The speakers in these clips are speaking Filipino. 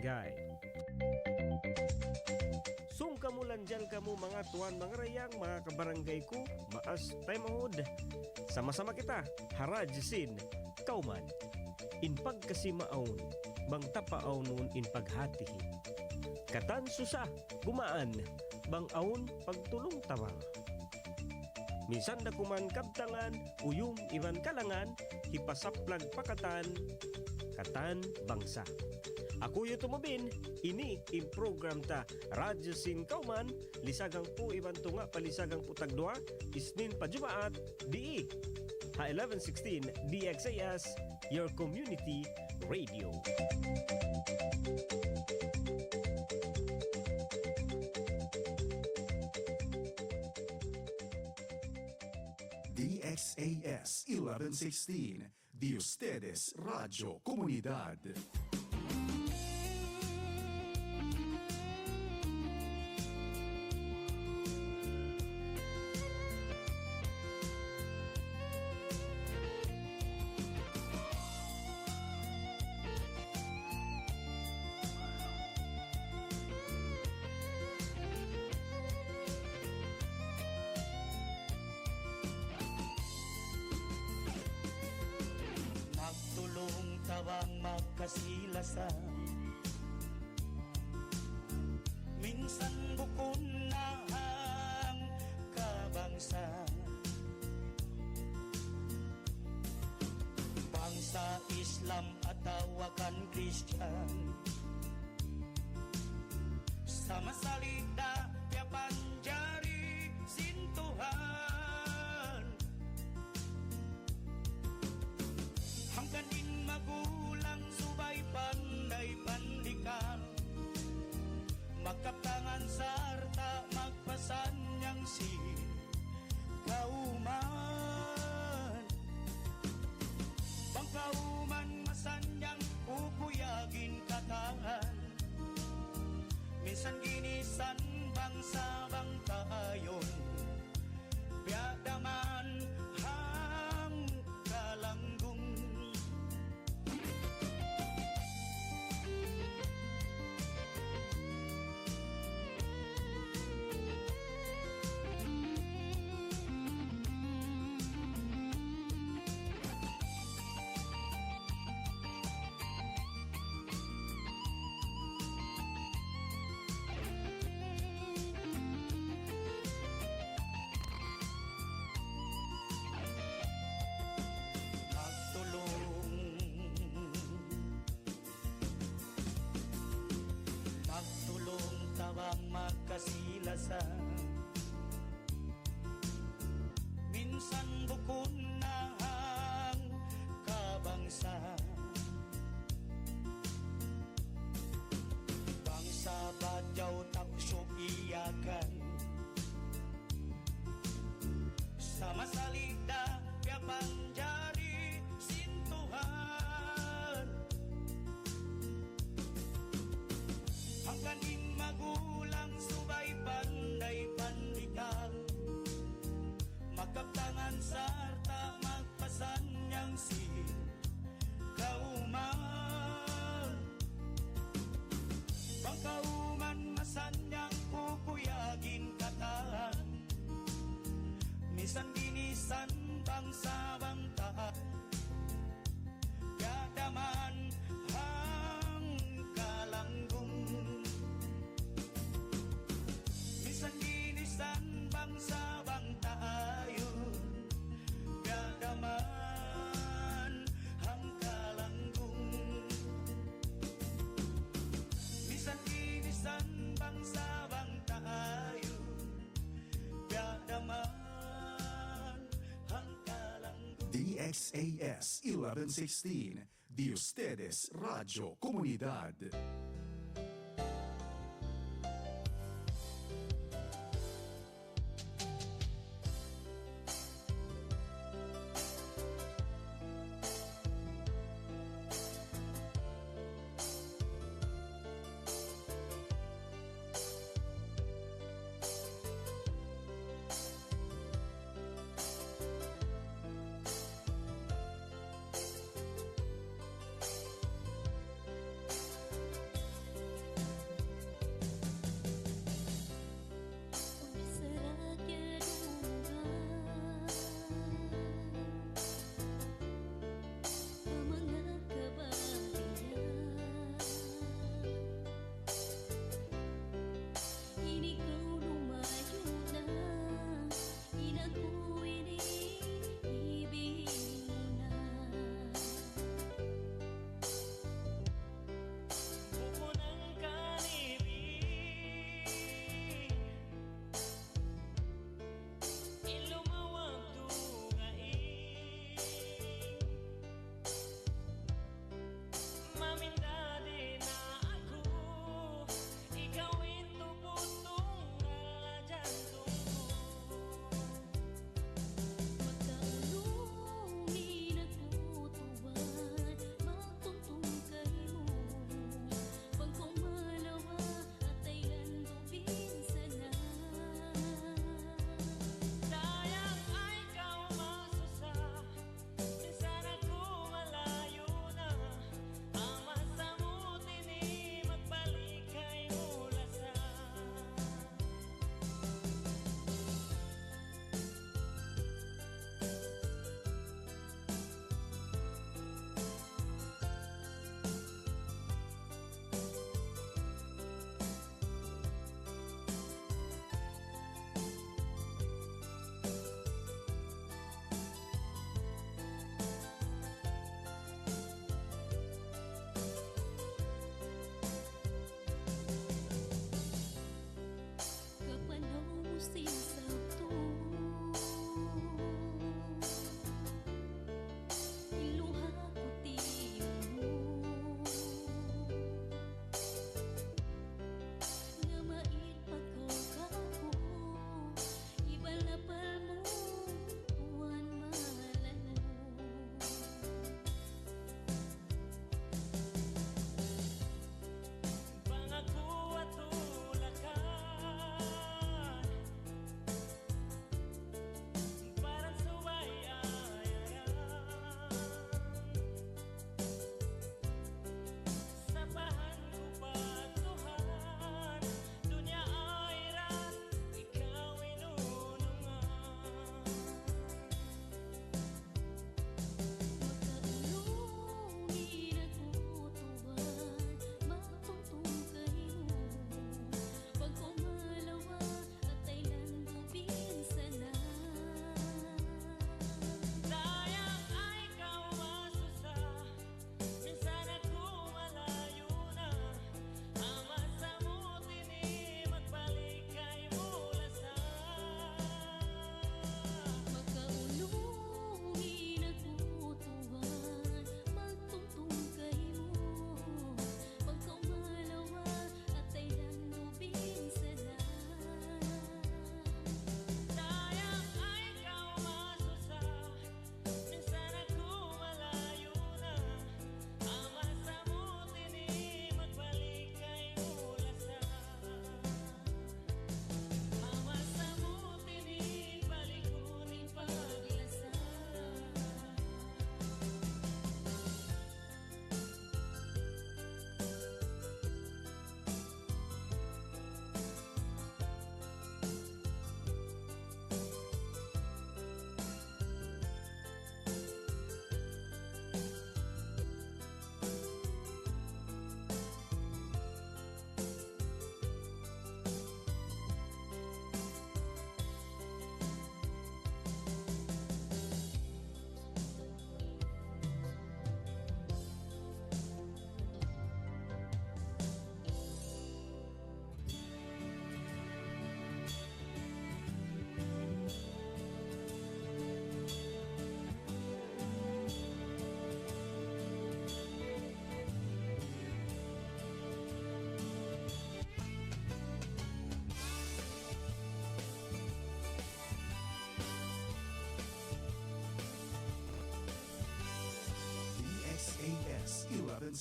barangay. Sung kamulan dyan kamo mga tuwan, mga rayang, mga kabarangay ko, maas tayo mahod. Sama-sama kita, harajsin, kauman. In pagkasimaon, bang tapaaon nun in paghatihi. Katan susa, gumaan, bang aon pagtulong tawa. Minsan da kuman kabtangan, uyong iban kalangan, hipasaplag pakatan, katan bangsa. Ako yu tumubin, ini in program ta Radyo Sin Kauman, lisagang po iban tunga palisagang po tagdua, isnin pa Jumaat, DE. Ha 1116 DXAS, your community radio. DXAS 1116, de ustedes Radio Comunidad. Tawang magkasilasan, minsan bukon na ang kabangsa. Bangsa Islam at tawakan Christian, sama salita yapan jari sintuhan. Hanggang din magulang subay panday pandikan, magkaptangan sarta magpasan niyang si kauman. Bang kauman masanyang pupuyagin katahan, minsan ginisan bangsa bang tayon, biadaman hang kalanggung. Magkasilasan, minsan bukon na ang kabangsa. Bangsa badyaw taksyo iyakan, sama salita piapan jari sintuhan. Hanggang din magulang subay panday pandikan, magkaptangan sarta magpasan niyang si kauman. Bang kauman masanyang pupuyagin katahan, misan ginisan bangsa bang tahan, gadaman hang kalanggung. Minsan ginisan bangsa bang tayon, gadaman hang kalanggung. Minsan ginisan bangsa bang tayon, gadaman hang kalanggung. DXAS 1116, de ustedes Radio Comunidad.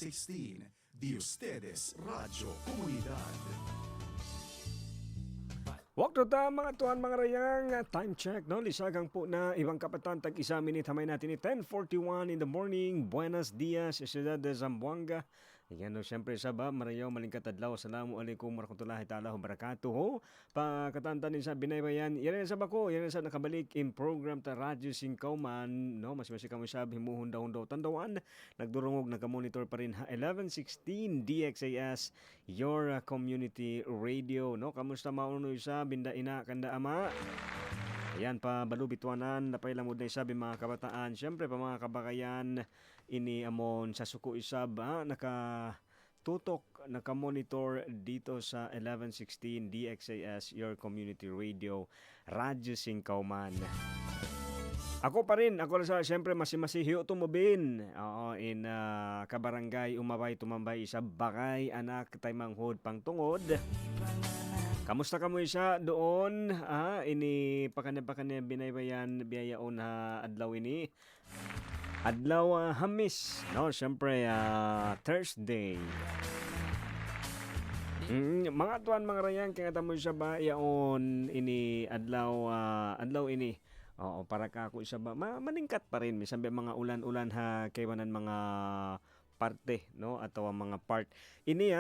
1116, de ustedes Radio Comunidad. Wakto ta mga tuan mga rayang time check no lisagang po na ibang kapatan tag isa minute hamay natin ni 10:41 in the morning. Buenos dias Ciudad de Zamboanga. Yan no syempre sa ba marayaw malingkat adlaw. Assalamualaikum warahmatullahi taala wabarakatuh. Pakatanta ni sa binaybayan. Yan sa bako, yan sa nakabalik in program ta Radyo Singkauman no mas kamo sa himuhon daw tandawan. Nagdurungog nagamonitor pa rin ha 1116 DXAS your community radio no. Kamusta maunoy sa binda ina kanda ama? Ayan pa balubitwanan napailamod na isabi mga kabataan. Siyempre pa mga kabakayan ini amon sa suko isab nakatutok nakamonitor dito sa 1116 DXAS your community radio Radyo Singkauman. Ako pa rin, ako sa siyempre masihiyo tumubin. Oo, in kabarangay umabay tumambay isa bakay anak tay manghod pangtungod. Kamusta ka mo isa doon? Ini pakanya binaybayan biyayaon ha adlaw ini. Adlaw Hamis, no, syempre Thursday. Mga tuan mga rayang kaya tamo siya ba yaon ini adlaw ini. Oo, para ka ako isa ba maningkat pa rin misan mga ulan-ulan ha kaywanan mga parte no atau mga part ini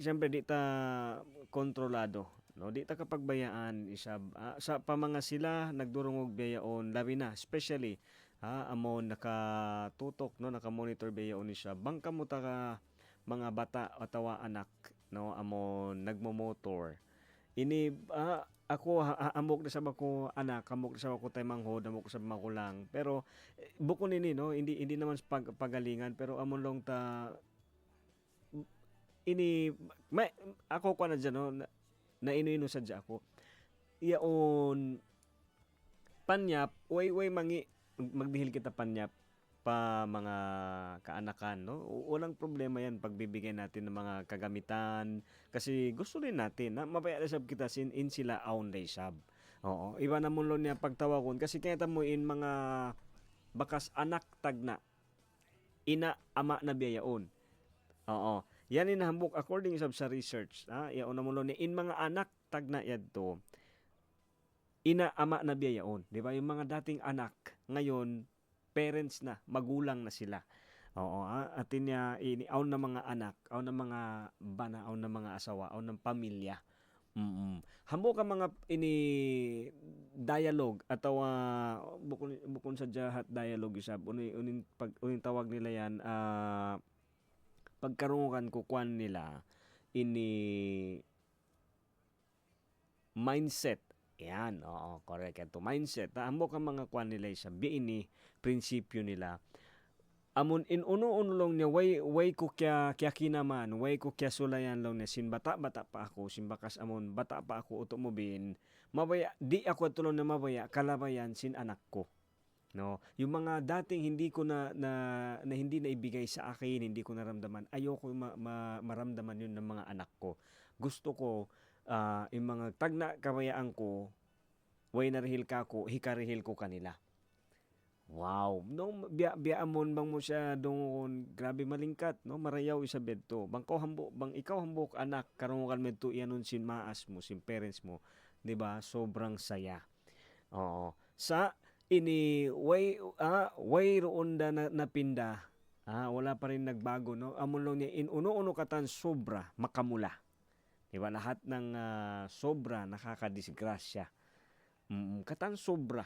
siyempre di ta kontrolado no di ta kapagbayaan isab sa pamanga sila nagdurungog biyaon labi na especially amon nakatutok no nakamonitor biyaon siya bangka mo ta ka mga bata atau anak no amon nagmomotor ini ako amok na sa ko anak amok na sa ko tay manghod amok sa makulang pero buko nini no hindi naman pagalingan pero amon long ta ini ako ko na dyan no na ino sadya ako iyaon panyap way mangi magdihil kita panyap pa mga kaanakan no walang problema yan pagbibigay natin ng mga kagamitan kasi gusto rin natin na mapayasab kita in sila aon day sab. Oo, iba na mo niya pagtawakon kasi kaya mo in mga bakas anak tagna ina ama na biyayaon. Oo, yan inahambok according sa research yaon na mo ni in mga anak tagna yadto ina ama na biyayaon, di ba yung mga dating anak ngayon parents na, magulang na sila. Oo, atin niya aon na mga anak, aon na mga bana, aon na mga asawa, aon ng pamilya. Hamo ka mga ini dialogue ataw bukon sa jahat dialogue isab unin tawag nila yan pagkarungan ko kwan nila ini mindset. Yan, oo, correct. Ito, mindset. Amo ka mga kwan nila sabi ini, prinsipyo nila. Amon in uno-uno lang niya, way ko kya kinaman, way ko kya sulayan lang niya, sin bata pa ako, sin bakas amon, bata pa ako, utumubin, mabaya, di ako tulong na mabaya, kalabayan sin anak ko. No, yung mga dating hindi ko na hindi na ibigay sa akin, hindi ko naramdaman, ayoko maramdaman yun ng mga anak ko. Gusto ko, yung mga tagna kabayaan ko, way narihil ka ko, hikarihil ko kanila. Wow, no biamon bang mo siya doon, grabe malingkat, no marayaw isabed to. Bang ikaw hambok anak karungan med to ianon sin maas mo, sin parents mo, 'di ba? Sobrang saya. Oo. Sa ini way roon da napinda. Wala pa rin nagbago, no. Amon lang niya in uno-uno katan sobra makamula. Diba? Lahat ng sobra nakakadisgrasya. Katan sobra.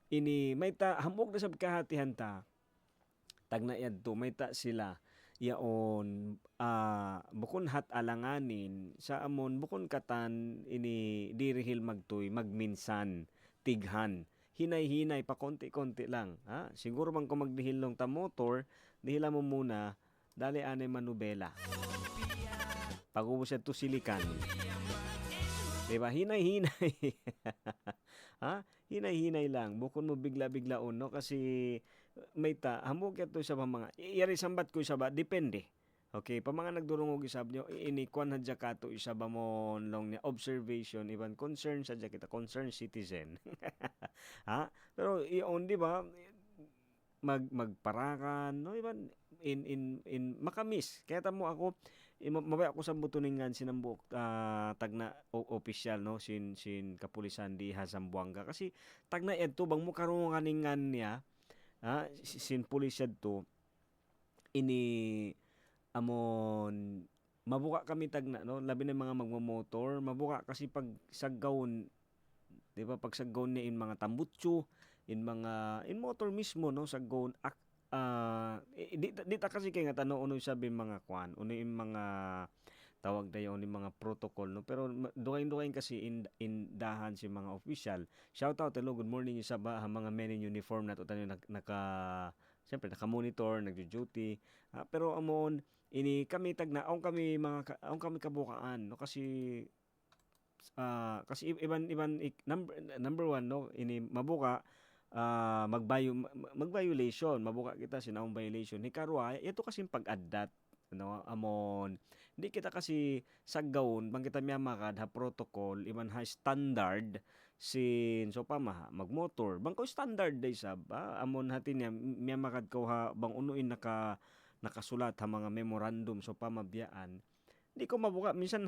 Ini may ta hamog na sab kahatihan ta. Tagna yadto may ta sila yaon bukon hat alanganin sa amon bukon katan ini dirihil magtoy magminsan tighan hinay-hinay pa konti-konti lang siguro man ko magdihil long ta motor dihila mo muna dali anay manubela. Pag-ubos ito silikan. Diba? Hinay-hinay. Hinay-hinay lang. Bukon mo bigla-biglaon, no? Kasi may hamog ito sa mga, iyari sambat ko isa ba? Depende. Okay, pa mga nagdurungog isab nyo, inikwan hadya kato isa ba mo long niya observation, even concern sadya kita, concerned citizen. Pero iyon, di ba? Magparakan, no? Even in makamis kaya tamo ako mabay ako sa butuningan sinambuk tagna opisyal no sin kapulisan di Zamboanga kasi tagna edto bang mo karon kaningan niya sin pulisya to ini amon mabuka kami tagna no labi na mga magmomotor mabuka kasi pag saggawon di ba pag saggawon ni in mga tambutso in mga in motor mismo no saggawon di ta kasi kay nga tanong uno sabi mga kwan uno yung mga tawag dayon yung mga protocol no pero dukain kasi in dahan si mga official shout out hello good morning sa mga men in uniform na to tayo naka siyempre naka-monitor nagjo-duty pero amon ini kami tagna ang kami kabukaan no kasi iban number one no ini mabuka mag-violation mabuka kita sinaong violation ni karwa ito kasi pag-addat no amon di kita kasi saggawon bang kita miyamakad ha protocol iban ha standard sin so pamaha magmotor bang ko standard day sab amon hatin niya miyamakad ko ha bang unuin nakasulat ha mga memorandum so pamabiyaan di ko mabuka minsan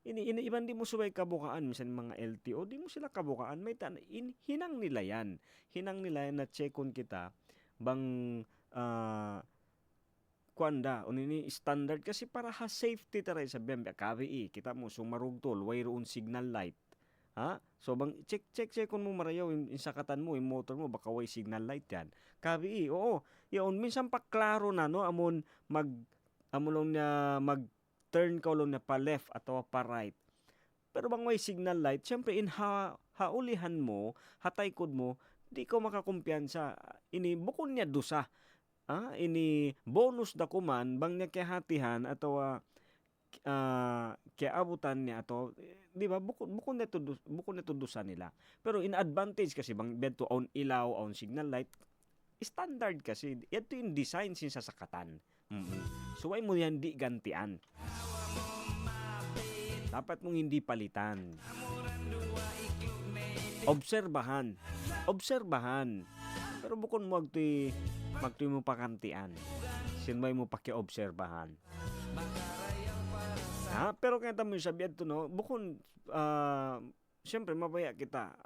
ini iban di mo subay kabukaan minsan mga LTO di mo sila kabukaan may hinang nila yan na checkon kita bang kuanda unini standard kasi para ha safety taray sa biyang KBE kita mo sumarugtol wayroon signal light so bang check mo marayaw in sakatan mo yung motor mo baka way signal light yan KBE oo yaon minsan pa klaro na no amon amulong na mag turn ka lang na pa left atau pa right pero bang may signal light syempre in haulihan mo hataykod mo di ko makakumpiyansa ini bukon niya dusa ini bonus da kuman bang niya kihatihan atau kiabutan niya atau di ba bukon nito dusa nila pero in advantage kasi bang bed to own ilaw own signal light standard kasi ito yung design sin sasakatan suway mo yan di gantian dapat mong hindi palitan obserbahan pero bukon mo magtoy mo pakantian sinmay mo pakiobserbahan pero kaya tamo yung sabihan to no bukon siyempre mabaya kita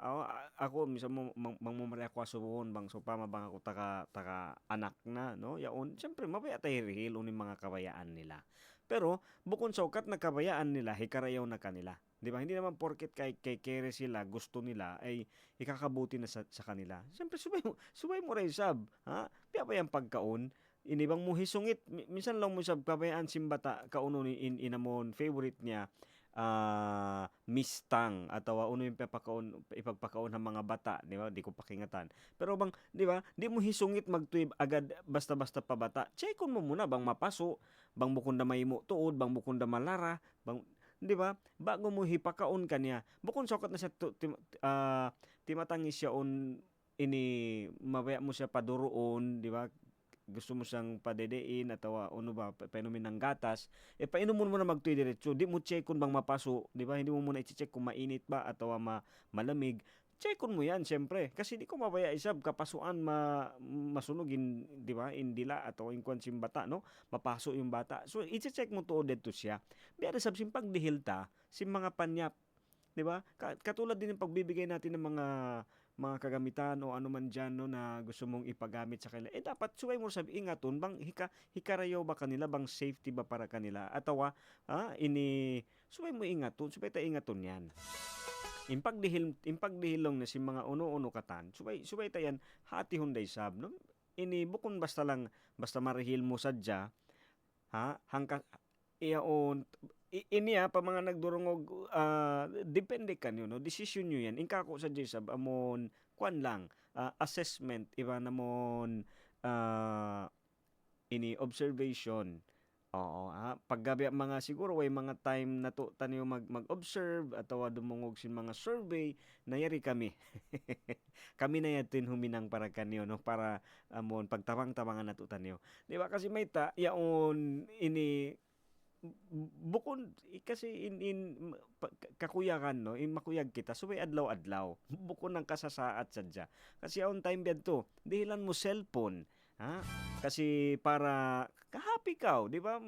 ako minsan mangmumari ako asubuhon bang so pamabang ako taka anak na no yaon siyempre mabaya tayo rihil unin mga kabayaan nila pero bukon sa ukat na kabayaan nila hikarayaw na kanila di ba hindi naman porket kay kere sila gusto nila ay ikakabuti na sa kanila siyempre subay mo rin sab piya pa yung pagkaon inibang mo hisungit minsan lang mo sab kabayaan simbata kauno ni inamon favorite niya mistang atau uno yung ipagpakaon ng mga bata di ba di ko pakingatan pero bang di ba di mo hisungit magtuyib agad basta-basta pa bata checkon mo muna bang mapaso bang bukon da mahimo tuod bang bukon da malara bang di ba bago mo hipakaon kanya bukon sokot na siya timatangis siya ini mabaya mo siya paduroon di ba gusto mo siyang padedein atau ano ba painumin ng gatas painom mo na magtuy diretso di mo check kung bang mapaso di ba hindi mo muna i-check kung mainit ba atau malamig checkon mo yan syempre kasi di ko mabaya isab kapasuan masunugin di ba indila atau inkwan sim bata no mapaso yung bata so i-check mo tuod dito siya biya sab sim pagdihilta sim mga panyap di ba katulad din ng pagbibigay natin ng mga kagamitan o ano man dyan no, na gusto mong ipagamit sa kanila, dapat suway mo sabi, ingaton, bang hikarayaw ba kanila, bang safety ba para kanila, atawa, suway mo ingaton, suway tayo ingaton yan. Impagdihilong na si mga uno-uno katan, suway tayan, hati hunday sab, no? Ini bukon basta marihil mo sadya, hangka, iyaon, pa mga nagdurungog depende kanyo no decision nyo yan ingka ko sa Jesab amon kwan lang assessment iba namon ini observation paggabi mga siguro way mga time na to tanyo mag-observe atawa dumungog sin mga survey nayari kami kami na yatin huminang para kanyo no para amon pagtawang-tawangan na to tanyo di ba kasi may yaon ini bukod kasi in kakuyakan no makuyag kita so may adlaw bukod ng kasasaat sadya kasi on time bed to dihilan mo cellphone Ha? Kasi para happy ka, di ba?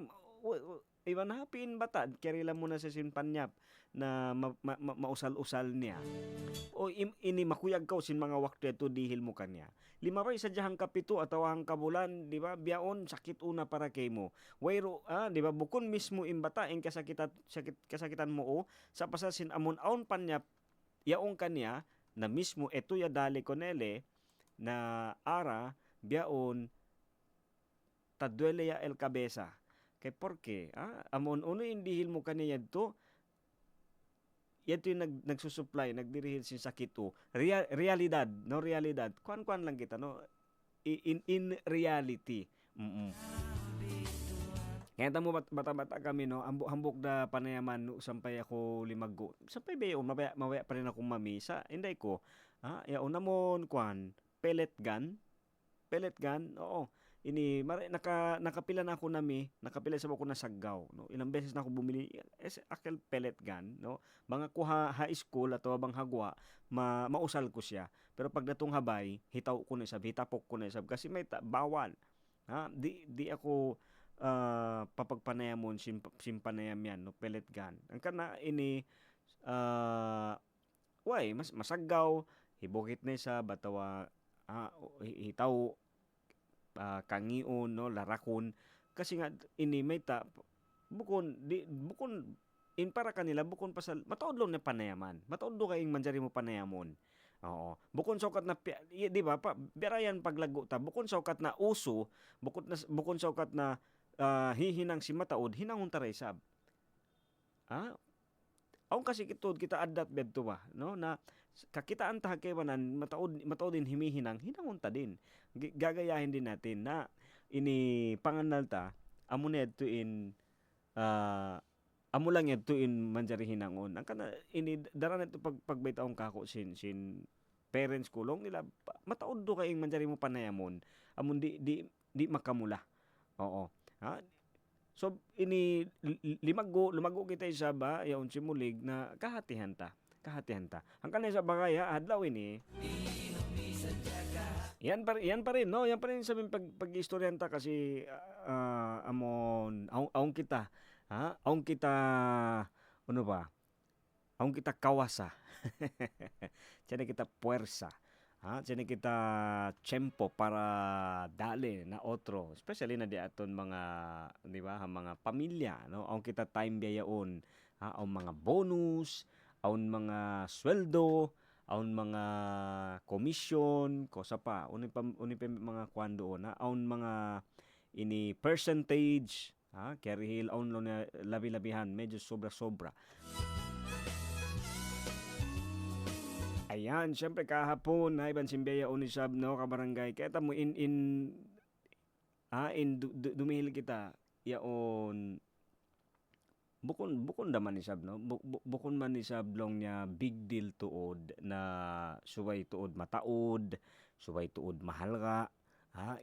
Iban happy in bata, kirila mo na sa sinpanyap na mausal-usal niya. O ini makuyag ka sin mga waktu ito dihil mo kanya. Lima pa isa diyang kapito ataw ang kabulan, di ba? Biyaon sakit una para kay mo. Wayro, di ba? Bukon mismo imbata in kasakitan mo o sa pasasin amon aon panyap yaong kanya na mismo eto ya dali konele na ara biyaon tadwele ya el cabeza. Kay porke, amon uno indihil mo kaniya to, yato yung nagsusupply, nagdirihil sin sakit to. Realidad, no? Realidad. Kuan lang kita, no? In reality. Kaya tamo bata-bata kami, no? Hambok na panayaman, sampay ako limago. Sampay ba yun? Mawaya pa rin akong mamisa. Inday ko, yaon namon, pellet gun. Pellet gun, oo. Ini nakapila na ako nakapila sa ako na saggaw, no. Ilang beses na ako bumili akil pellet gun, no. Mga kuha high school ato bang hagwa, mausal ko siya. Pero pag datong habay, hitapok ko na isab kasi may bawal. Di ako papagpanayamon simpanayam yan, no, pellet gun. Ang kana ini mas masaggaw, hibukit na isa batawa hitaw kangion, no, larakon kasi nga ini may bukon in para kanila bukon pa sa mataudlo na panayaman, mataudlo kayong manjari mo panayamon. Oo, bukon sa ukat na di ba pa berayan paglago ta, bukon sa ukat na uso, bukon sa ukat na hihinang si mataod hinangon taray sab. Aung kasi kita adat bedto ba, no, na kakitaan ta kaywanan mataod din himihinang hinangon ta din. Gagayahin din natin na ini panganal ta amo nedto in amo lang yadto in manjari hinangon. Ang kana ini dara neto pagbitaong kako sin parents kulong nila mataod do kay manjari mo panayamon amon di makamula. Oo. So ini lumago kita isa ba yaon simulig na kahatihan ta. Ang kanay sa bagaya adlaw ini yan pa rin, no? Yan pa rin sabihin pag-istoryan ta kasi amon aong kita, aong kita ano ba? Aong kita kawasa. Tiyan kita puwersa. Tiyan kita tiyempo para dali na otro, especially na di aton mga, di ba, mga pamilya, no? Aong kita time biyaon, aong mga bonus, aong mga sweldo, aun mga komisyon, kosa pa, uni pa mga kwando na, aun mga ini percentage, carry aun lo na labi-labihan, medyo sobra-sobra. Ayan, syempre kahapon, iban simbeya unisab, no, kabarangay, kaya tamo dumihil kita, yaon, bukon naman isab, no, bukon man isab long niya big deal tuod na suway tuod mataod, suway tuod mahal ka,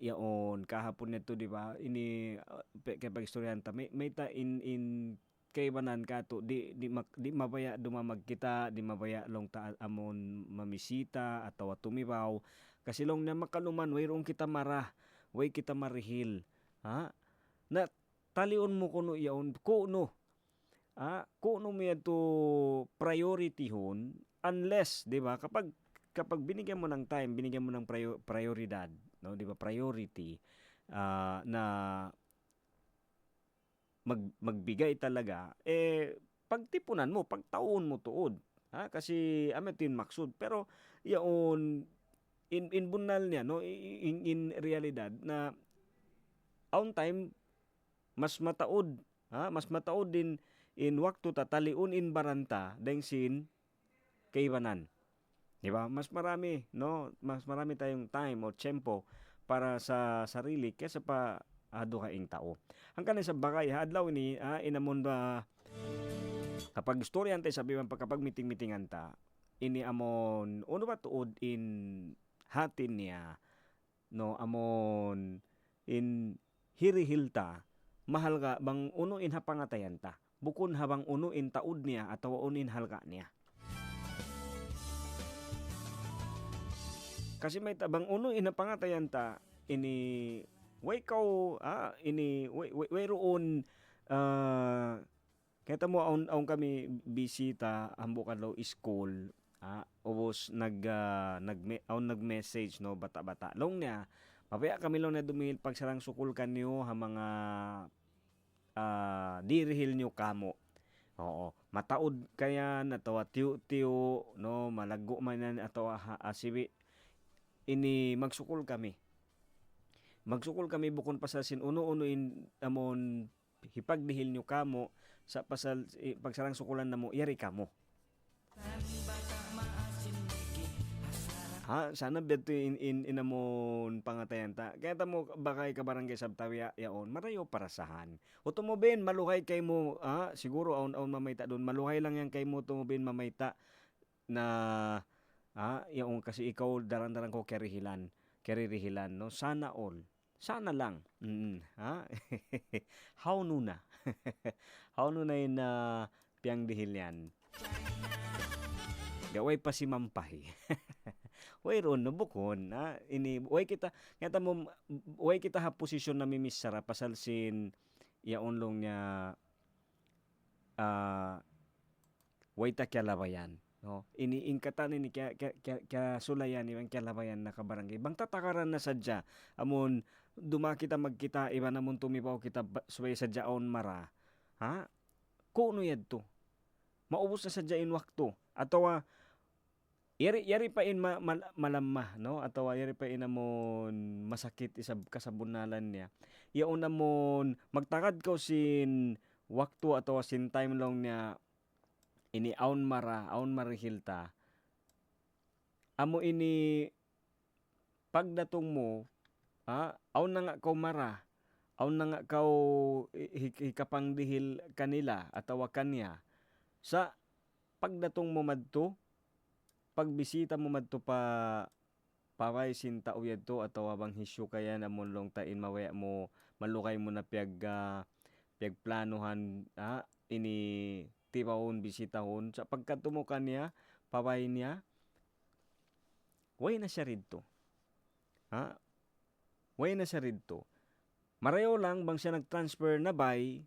yaon kahapon nito, di ba, ini kay pagistoryan ta may ta in kay banan ka to di mabaya dumamag kita, di mabaya long ta amon mamisita ataw tumibaw kasi long na makaluman wayrong kita way kita marihil, na talion mo kuno yaon kuno kuno mo yan to priority hon unless, di ba, kapag binigyan mo ng time, binigyan mo ng prioridad, no, di ba, priority na magbigay talaga, pagtipunan mo, pagtaon mo tuod, kasi ametin maksud, pero yaon in bunal niya, no, in realidad na on time mas mataod din in waktu tataliun in baranta deng sin kaibanan. Di ba? Mas marami, no? Mas marami tayong time o tiyempo para sa sarili kaysa pa duhaing tao. Ang kanay sa bakay, adlaw ni inamon ba kapag istoryan tayo sabi man kapag meeting-meetingan ta, ini amon uno ba tuod in hatin niya, no, amon in hirihilta mahal ka bang uno in hapangatayan ta. Bukon habang uno in taud niya at unin halga niya. Kasi may tabang uno in napangatayan ta, ini way roon kaya mo aun kami bisita ambo kadlaw school ubos nag-message no bata-bata long niya mabaya kami long na dumihil pagsarang sukul kanyo ha mga dirihil nyo kamo. Oo, mataod kaya natawa tiyo-tiyo no malago man yan atawa asibi ini magsukol kami. Magsukol kami bukon pa sa sinuno-unuin amon hipagdihil nyo kamo sa pasal pagsarang sukulan namo yari kamo. Sana beto in amon pangatayan ta. Kaya tamo bakay ka barangay sabtawi yaon marayo parasahan. O tumobin maluhay kay mo siguro aon mamayta doon maluhay lang yan kay mo tumobin mamayta na yaon kasi ikaw daran-daran ko keririhilan no sana all. Sana lang. How nuna. How nuna in piyang dihil yan. Gaway pa si mampahi. Way ron no bukon ini way kita ngata mo way kita ha posisyon na mimisara pasal sin yaon long niya way ta kyalabayan no ini ingkatan ini kya sulayan ibang kyalabayan na kabarangay bang tatakaran na sadya amon duma kita magkita iba namon tumibaw kita suway sadyaon mara kuno yadto maubos na sadya in wakto atawa yari pa in malamah no atawa yari pa in amon masakit isab kasabunalan niya yaon namon magtakad ko sin waktu atawa sin time long niya ini aun marihilta amo ini pagdatong mo aun na nga kaw mara aun na nga kaw hikapang dihil kanila atawa kanya sa pagdatong mo madto pagbisita mo madto paway sinta uyad to atawa bang hisyo kaya namon long tain mawaya mo malukay mo na piag planuhan ini tibawon bisitahon sa pagkatumo kanya paway niya way na siya ridto way na siya ridto marayo lang bang siya nag-transfer na bay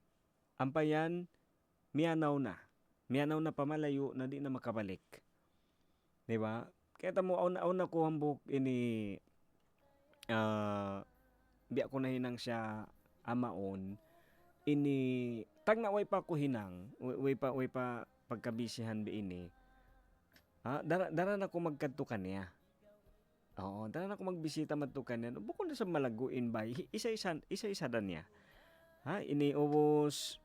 ampayan miyanaw na pamalayo na di na makabalik. Diba? Kaya tamo aun na ko hambok ini biya ko na hinang siya amaon ini tag na way pa ko hinang way pa pagkabisihan bi ini dara na ko magkadto kaniya. Oo, dara na ko magbisita madto kaniya. Bukod na sa malaguin bay isa-isa dan niya. Ini ubos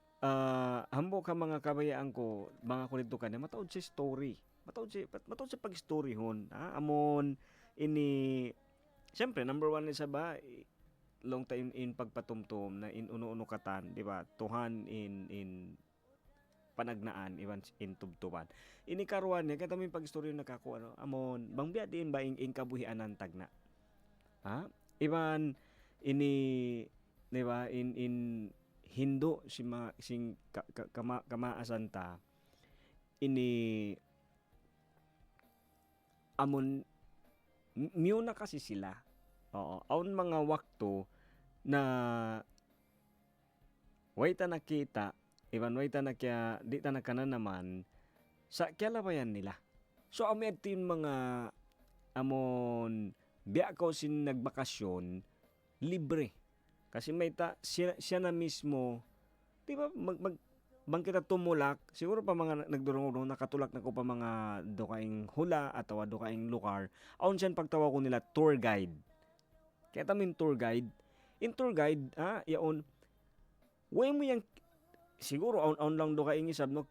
hambok ka mga kabayaan ko mga ko dito kaniya mataod si story. Matawad sa pag-story hon. Amon, ini, siyempre, number one isa ba, long time in pagpatumtum na in uno-uno katan, di ba? Tuhan in panagnaan, iban in tubtuban. Ini karuan niya, kaya tamang pag-story na kako, amon, bang biya din ba in kabuhian ng tagna? Iban, ini, di ba, in Hindu, sing kamaasanta, ini, amon miyo na kasi sila. Oo, aun mga wakto na way ta nakita, iban way ta nakya di ta nakana naman sa kyalabayan nila. So amet tin mga amon biya ko sin nagbakasyon libre. Kasi may siya na mismo, di ba bang kita tumulak, siguro pa mga nagdurong nakatulak na ko pa mga dukaing hula atawa dukaing lugar. Aun siyan pagtawa ko nila tour guide. Kaya tamin tour guide. In tour guide, yaon, way mo yang, siguro aun lang dukaing isab, no,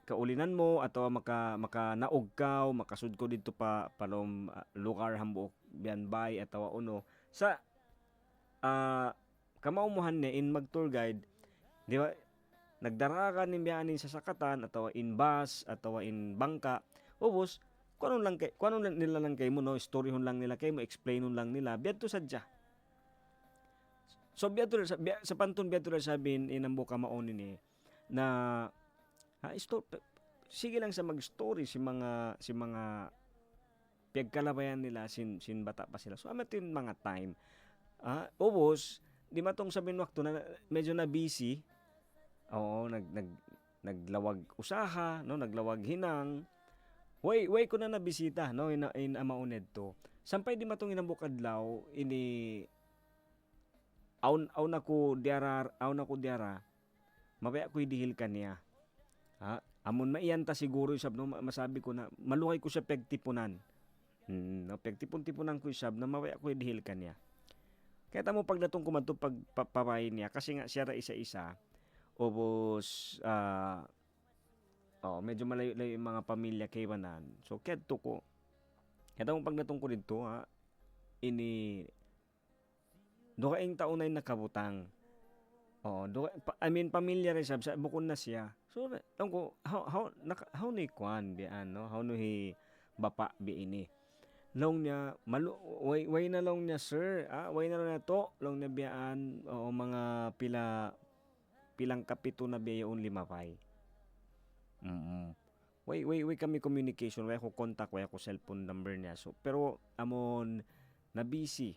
kaulinan mo atawa maka naog ka, makasud ko dito pa palom lugar hambok biyan bay atawa uno. Sa kamaumuhan niya in mag tour guide, di ba? Nagdarakan ni biyanin sa sakatan atawa in bus atawa in bangka ubos kuno nila lang kay mo no storyhon lang nila kay mo explainon lang nila biadto sadya so biadto sa panton biadto sabihin inambo ka maon ni na sige lang sa mag-story si mga pagkalabayan nila sin bata pa sila so amatin mga time Ubos, di matong sabihin wakto na medyo na busy. Oo, naglawag usaha, no, naglawag hinang. Way ko na nabisita, no, in amauned to. Sampay di matong inambukadlaw ini aw na ko diara, mabaya ko idihil kaniya. Amon maiyan ta siguro isab no, masabi ko na maluhay ko siya pegtipunan. No, pegtipon-tipunan ko isab na mabaya ko idihil kaniya. Kaya tamo pagdatong ko madto pagpapabayin niya kasi nga siya ra isa-isa. Ubos medyo malayo-layo yung mga pamilya kay banan. So kedto ko. Kaya tamo pagdatong ko dito ini dukaing taon na yung nakabutang. Pamilya rin siya, bukod na siya. So, alam ko, how ni kwan, biyan, no? How no hi bapa bi ini. Long niya, way na long niya, sir. Way na long niya to, long niya biyaan, mga pilang kapito na biyaon 5. Way kami communication, way ako contact, way ako cellphone number niya. So, pero, amon, na busy.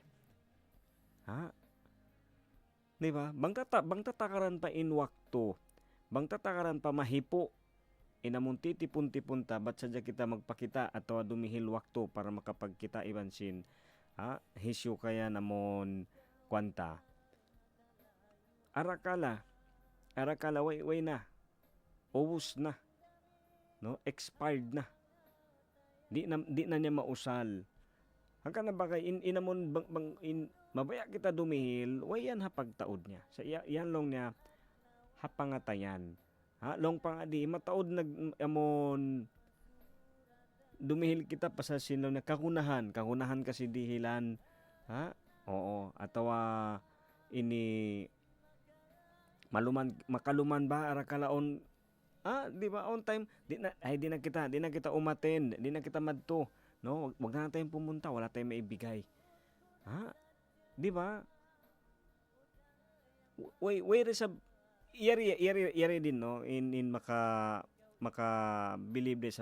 Diba? Bang tatakaran pa in wakto. Bang tatakaran pa mahipo. Inamon titipon-tipon ta, ba't sadya kita magpakita atau dumihil wakto para makapagkita ibansin. Hisyo kaya namon kwanta. Arakala, way na. Ubus na. No? Expired na. Di na niya mausal. Hanggang na ba kay inamon mabaya kita dumihil, way yan hapagtaod niya. Sa yan long niya hapangatayan. Long pangadi mataod amon dumihil kita pa sa sinlaw na kahunahan kasi dihilan. Oo, atawa ini makaluman ba arakalaon. Di ba on time di na kita umattend, di na kita madto. No, wag na tayong pumunta, wala tayong maibigay. Di ba? Way resab yari din no in maka believe de sa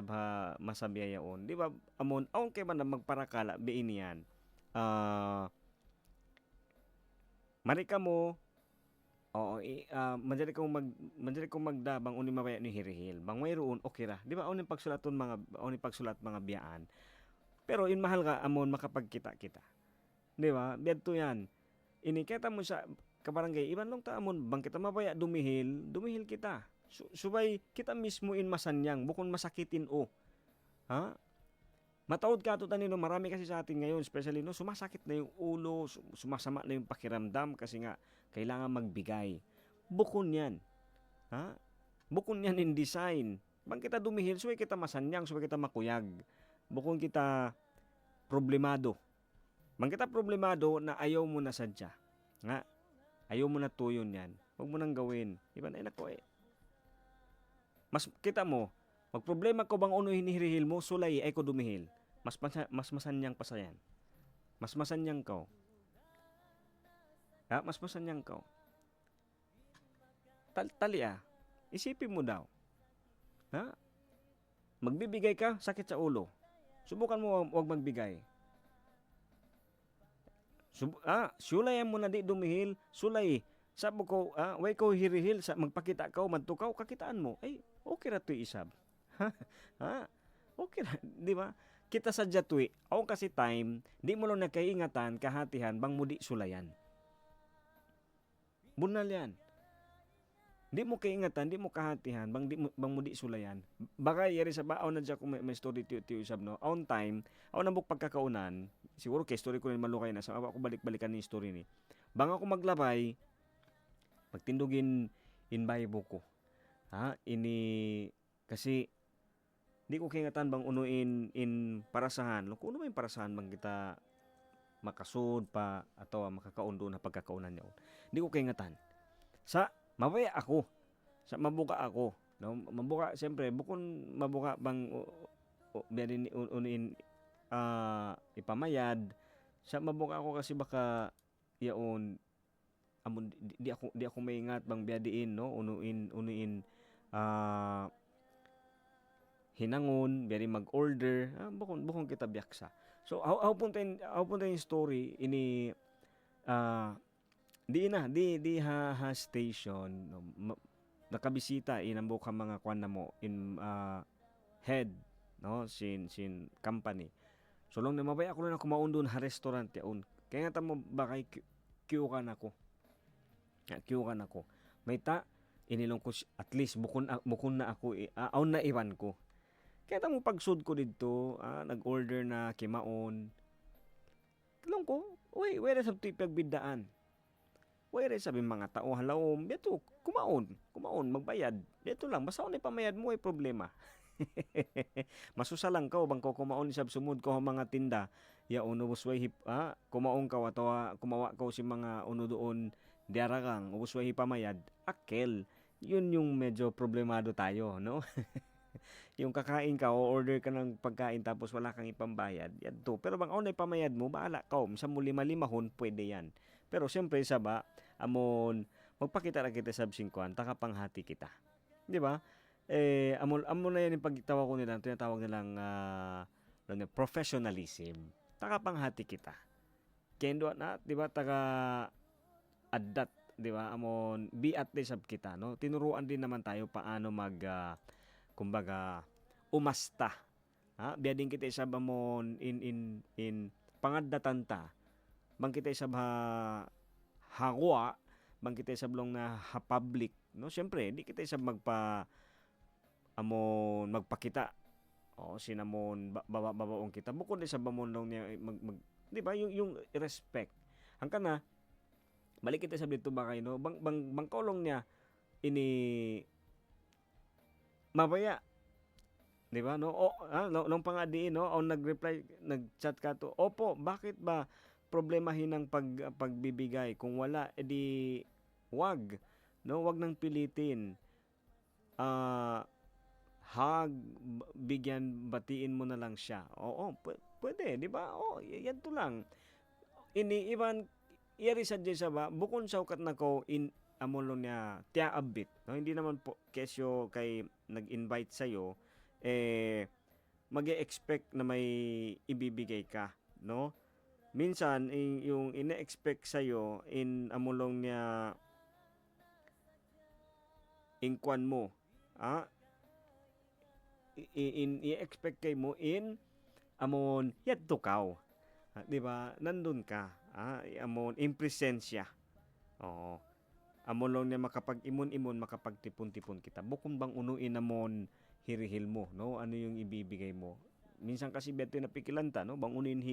masabiyaon. Di ba? Amon aon kay man magparakala biin yan. Marika mo manjari kong magdabang uni mabaya ni hirihil. Bang mayroon okay ra. Di ba? Aon pagsulat mga biyaan. Pero in mahal ka amon makapagkita kita. Di ba? Biyadto yan. Inikita mo sa kabarangay, iban long ta amon bang kita mabaya dumihil kita. Subay kita mismo in masanyang, bukon masakitin o. Mataod ka to tanino, marami kasi sa atin ngayon, especially no, sumasakit na yung ulo, sumasama na yung pakiramdam kasi nga kailangan magbigay. Bukon yan. Bukon yan in design. Bang kita dumihil, subay kita masanyang, subay kita makuyag. Bukon kita problemado. Bang kita problemado na ayaw mo na sadya. Ayaw mo na tuyon yan. Huwag mo nang gawin. Iba na inako Mas kita mo, magproblema ko bang uno hinihirihil mo, sulay ay ko dumihil. Mas masanyang pa sa yan. Mas masanyang ka. Mas masanyang ka. Tali isipin mo daw. Magbibigay ka, sakit sa ulo. Subukan mo wag magbigay. Sulay mo na di dumihil, sulay. Sabo ko, way ko hirihil, magpakita ka, madtukaw, kakitaan mo. Ay, okay ra to isab. Okay ra, di ba? Kita sa jatwi, ako kasi time, di mo lang nakaingatan, kahatihan, bang mudi sulayan. Bunal yan. Di mo kaingatan, di mo kahatihan, bang mudi sulayan. Baka yari sa baon na dyan kung may story tiyo isab, no? On time, ako nabuk pagkakaunan, siguro kay story ko rin malukay na, sa ako balik-balikan ni story ni. Bang ako maglabay, pagtindugin inbaybo ko. Ini, kasi, di ko kaingatan bang uno in parasahan. Kung ano ba yung parasahan bang kita makasud pa, atau makakaundo na pagkakaunan niya. Di ko kaingatan. Mabaya ako. Mabuka ako. No? Mabuka, siyempre, bukon mabuka bang unin ipamayad. Mabuka ako kasi baka yaon amon di ako maingat bang biyadiin no unuin hinangon biyadi mag-order bukon kita biyaksa. So how punta yung story ini ah, di ha station no, nakabisita inambo ka mga kwan na mo in head no sin company. So long na mabaya ako na kumaon doon ha restaurant yaon. Kaya nga tamo ba kay queue kan ako. Queue kan ako. May ta inilong ko at least bukon na ako aon na iwan ko. Kaya tamo pagsud ko didto nag-order na kimaon. Tulong ko, uy, wala sa pagbidaan. Wala sabi mga tao halawom, dito kumaon, magbayad. Dito lang, basta kung ipamayad mo ay problema. Masusalang ka bang ko kumaon sab sumud ko mga tinda. Ya uno busway kumaon ka atawa kumawa ka si mga uno doon diaragang busway pamayad. Akel. Yun yung medyo problemado tayo, no? Yung kakain ka o order ka ng pagkain tapos wala kang ipambayad, yan to. Pero bang online pamayad mo, bahala ka. Sa muli malimahon, pwede yan. Pero siyempre, amon, magpakita na kita sa bsingkuan, takapanghati kita. Di ba? Amon na yan yung pagtawa ko nila, tinatawag nilang professionalism. Takapanghati kita. Kendo na, di ba, adat, di ba? Amon, biat din sab kita, no? Tinuruan din naman tayo paano kumbaga umasta biading kita isab amon in pangadatan ta bang kita isab hagwa bang kita isab long na ha public no syempre di kita isab magpakita sinamon babaong kita bukod sa bamon long niya di ba yung respect ang kana balik kita sa dito ba kayo no bang kolong niya ini mabaya. 'Di ba no? Nung pangadiin no, nag-reply, nag-chat ka to. Opo, bakit ba problemahin ang pagbibigay kung wala edi wag, no? Wag nang pilitin. Bigyan batiin mo na lang siya. Oo, pwede, 'di ba? Yan to lang. Iban iyari sa ba bukon sa ukat nako amolo niya tiya abit no hindi naman po kesyo kay nag-invite sa iyo magi-expect na may ibibigay ka no minsan yung ine-expect sa iyo amulong niya kwan mo i-expect kay mo amon yat tukaw di ba nandun ka amon in presensya amon lang niya makapag-imon-imon, makapagtipon-tipon kita. Bukong bang unuin namon hirihil mo, no? Ano yung ibibigay mo? Minsan kasi beto na pikilanta, no? Bang unuin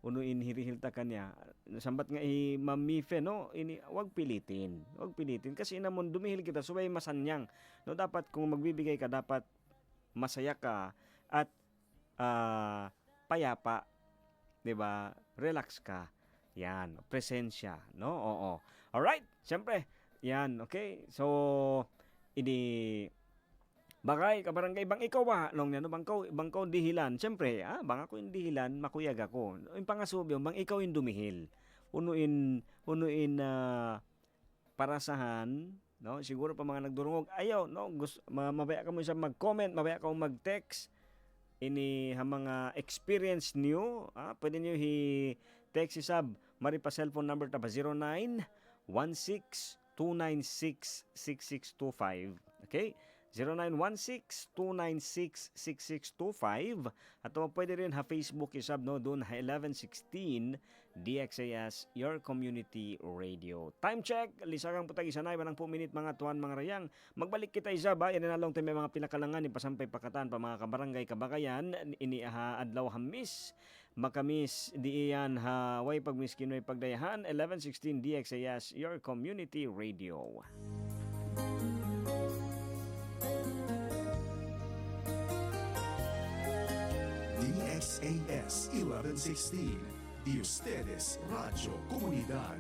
unuin hirihil ta kanya. Sambat nga mamife, no? Wag pilitin. Wag pilitin kasi namon dumihil kita subay masanyang. No dapat kung magbibigay ka dapat masaya ka at payapa, 'di ba? Relax ka. Yan, presensya, no? Oo. Alright, siyempre, yan, okay? So, bagay, kabarangay, bang ikaw ba? Long yan, bang ko dihilan? Siyempre, bang ako yung dihilan, makuyag ako. Yung pangasubyo, bang ikaw yung dumihil? Unuin parasahan, no? Siguro pa mga nagdurungog, ayaw, no? Mabaya ka mo siya mag-comment, mabaya ka mo mag-text, mga experience niyo, pwede niyo text isab, mari pa cellphone number ta pa 0916-296-6625. Okay? 0916-296-6625. At pwede rin Facebook isab, no? Doon 1116 DXAS, Your Community Radio. Time check, lisarang putag isanay, manang po minute mga tuwan mga rayang. Magbalik kita isab, yan na lang tayo mga pinakalangan, ipasampay pakatan pa mga kabarangay kabagayan, adlaw hamis. Makamis di iyan way pagmiskin way pagdayahan 1116 DXAS Your Community Radio. DXAS 1116 de ustedes Radio Comunidad.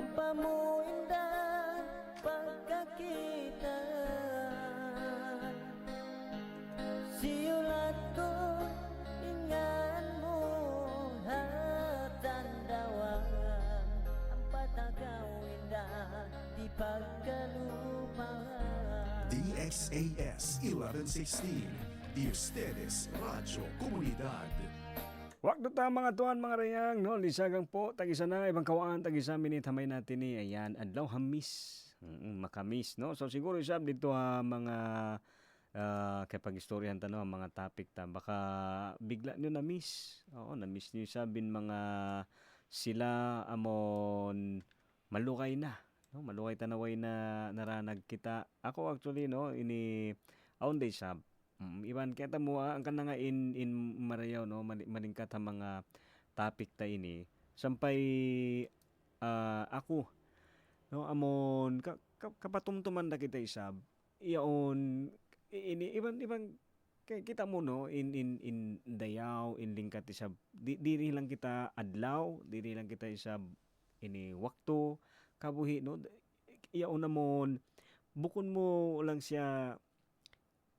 ang pamuinda pagkakita. Siulat ko, ingan mo hatandawan, ang patagawinda di pagkalupahan. DXAS 1116, Di Ustedes Radyo Komunidad. Wakto ta mga tuan mga rayang no lisagang po tagisa na ibang kawaan tagisa minit hamay natin ni ayan adlaw hamis. Makamis no. So siguro isab dito ha mga kay pagistoryahan ta no ang mga topic ta baka bigla nyo na miss. Oo, na miss niyo sabin mga sila amon malukay na. No, malukay tanaway na naranag kita. Ako actually no ini aon day sab. Iban kita mo ang kana nga in Marayaw no maningkat ang mga topic ta ini sampay ako no amon kapatumtuman da kita isab iyaon ini iban kita mo no in Dayaw in lingkat isab diri lang kita adlaw diri lang kita isab ini wakto kabuhi no iyaon namon bukon mo lang siya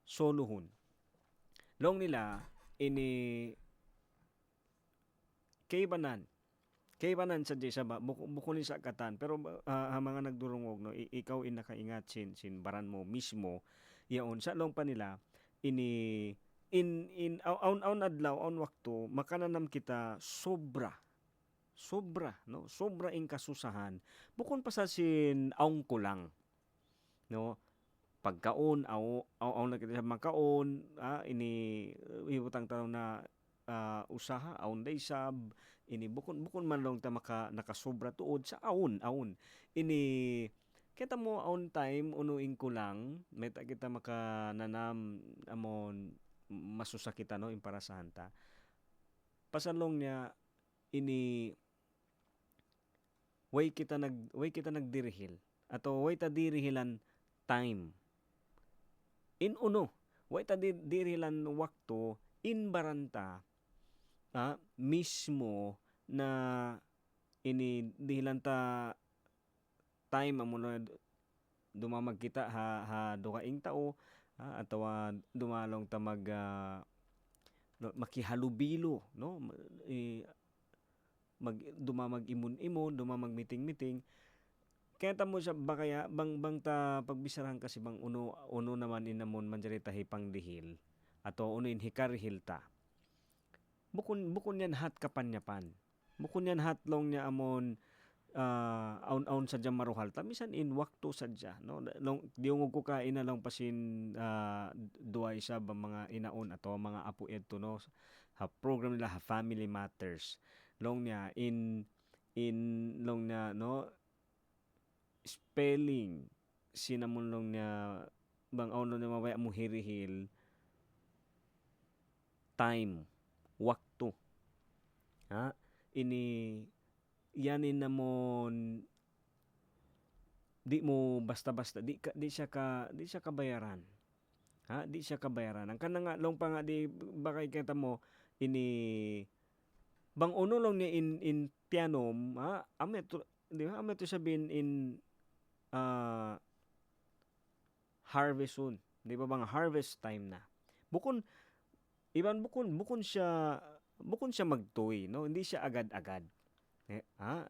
soluhon. Long nila ini kaybanan sa sa bukon ni sa katan pero mga nagdurungog no ikaw in nakaingat sin baran mo mismo yaon sa long pa nila ini in aun adlaw aun wakto makananam kita sobra no sobra ing kasusahan bukon pa sa sin aung kulang no pagkaon aw na kita sa makaon ini ibutang tanaw na usaha aon day sab ini bukon man lang ta nakasobra tuod sa aon ini kita mo aon time unuing kulang may kita makananam amon masusa kita no para sa hanta pasalong niya ini way kita nagdirihil ato way ta dirihilan time in uno way ta dirilan wakto in baranta mismo na ini dihilan ta time amo na dumamag kita ha dukaing tao atawa dumalong ta makihalubilo no dumamag imon dumamag meeting kaya ta mo sa bakaya bang ta pagbisarahan kasi bang uno naman inamon manjarita hipang dihil ato uno in hikarihil ta bukon yan hat kapanyapan bukon yan hat long niya amon aun sa jam maruhal ta misan in wakto sadya no long diungog ko ka ina lang pasin duay sa mga inaon ato mga apo edto no ha program nila ha Family Matters long niya in long niya no spelling sinamon niya bang auno niya mabaya mo hirihil time wakto ini yanin namon di mo basta-basta di siya kabayaran di siya kabayaran ang kana nga long pa nga di bakay kita mo ini bang uno lang niya in pianom amet di ba amet sabihin in harvest soon. Di ba bang harvest time na? Bukon siya magtuy, no? Hindi siya agad-agad.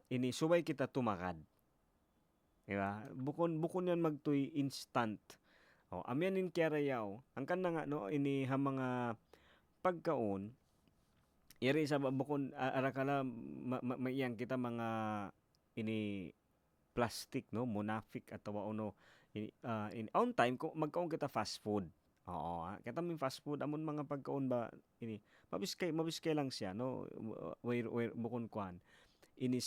Ini subay kita tumakad. Di ba? Bukon yan magtuy instant. Amyan in Kiarayaw. Ang kana nga no ini ha mga pagkaon iri sa bukon arakala maiyang kita mga ini plastic no munafik atawa ono in on time kung magkaon kita fast food kita min fast food amon mga pagkaon ba ini mabiskay lang siya no where bukon kuan ini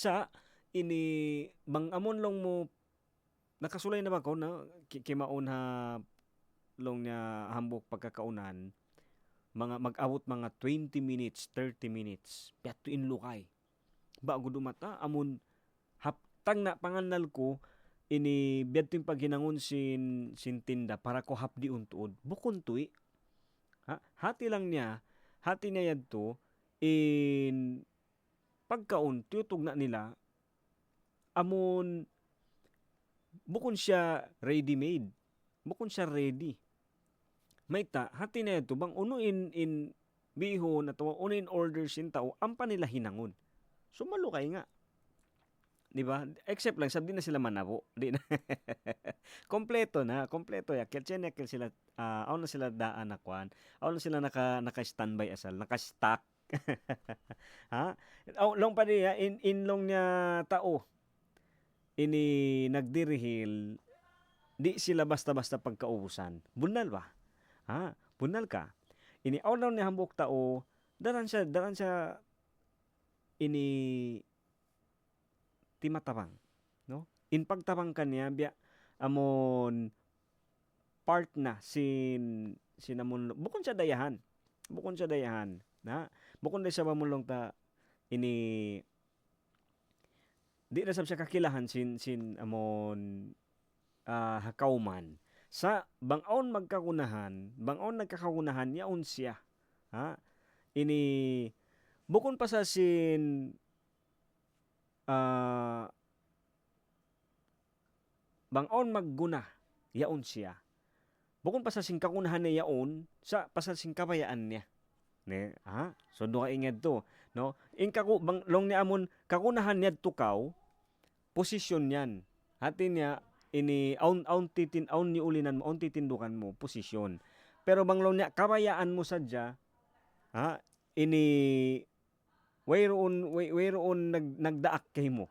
bang amon long mo nakasulay na ba ko na kimaon ha long niya hambok pagkakaunan mga mag-abot mga 20 minutes 30 minutes piato in lukay bago dumata amon haptang na panganal ko ini biadto yung paghinangon sin tinda para ko hapdi untuod bukon tuy hati niya yadto in pagkaon tuyutog na nila amon bukon siya ready-made. Bukon siya ready. May ta hati na ito bang uno in bihon at uno in order sin tao ampa nila hinangon. So malukay nga. Di ba? Except lang sabi na sila manabo. Di na. kompleto ya. Yakil sila aw na sila daan na kwan. Aw na sila naka-standby asal, naka-stock. Ha? Aw long pa diya in long niya tao. Ini nagdirihil di sila basta-basta pagkaubusan. Bunal ba? Ha? Bunal ka. Ini aw lang ni hambok tao, daran siya ini timatabang, no? In pagtabang kanya biya amon part na sinamon bukon siya dayahan. Na bukon day sa mamulong ta ini di na sab siya kakilahan sin amon hakauman sa bangaon nagkakagunahan yaon siya. Ha? Ini bukon pa sa bangaon magguna yaon siya. Bukon pa sa singkakunahan niya yaon sa pasal singkabayaan niya. Ne, ha? So do ka inged to, no? Bang long ni amon kakunahan niya tukaw posisyon yan. Hati niya ini aun ni ulinan mo, aun titindukan mo posisyon. Pero bang long niya kabayaan mo sadya, ha? Ini wayroon nagdaak kay mo.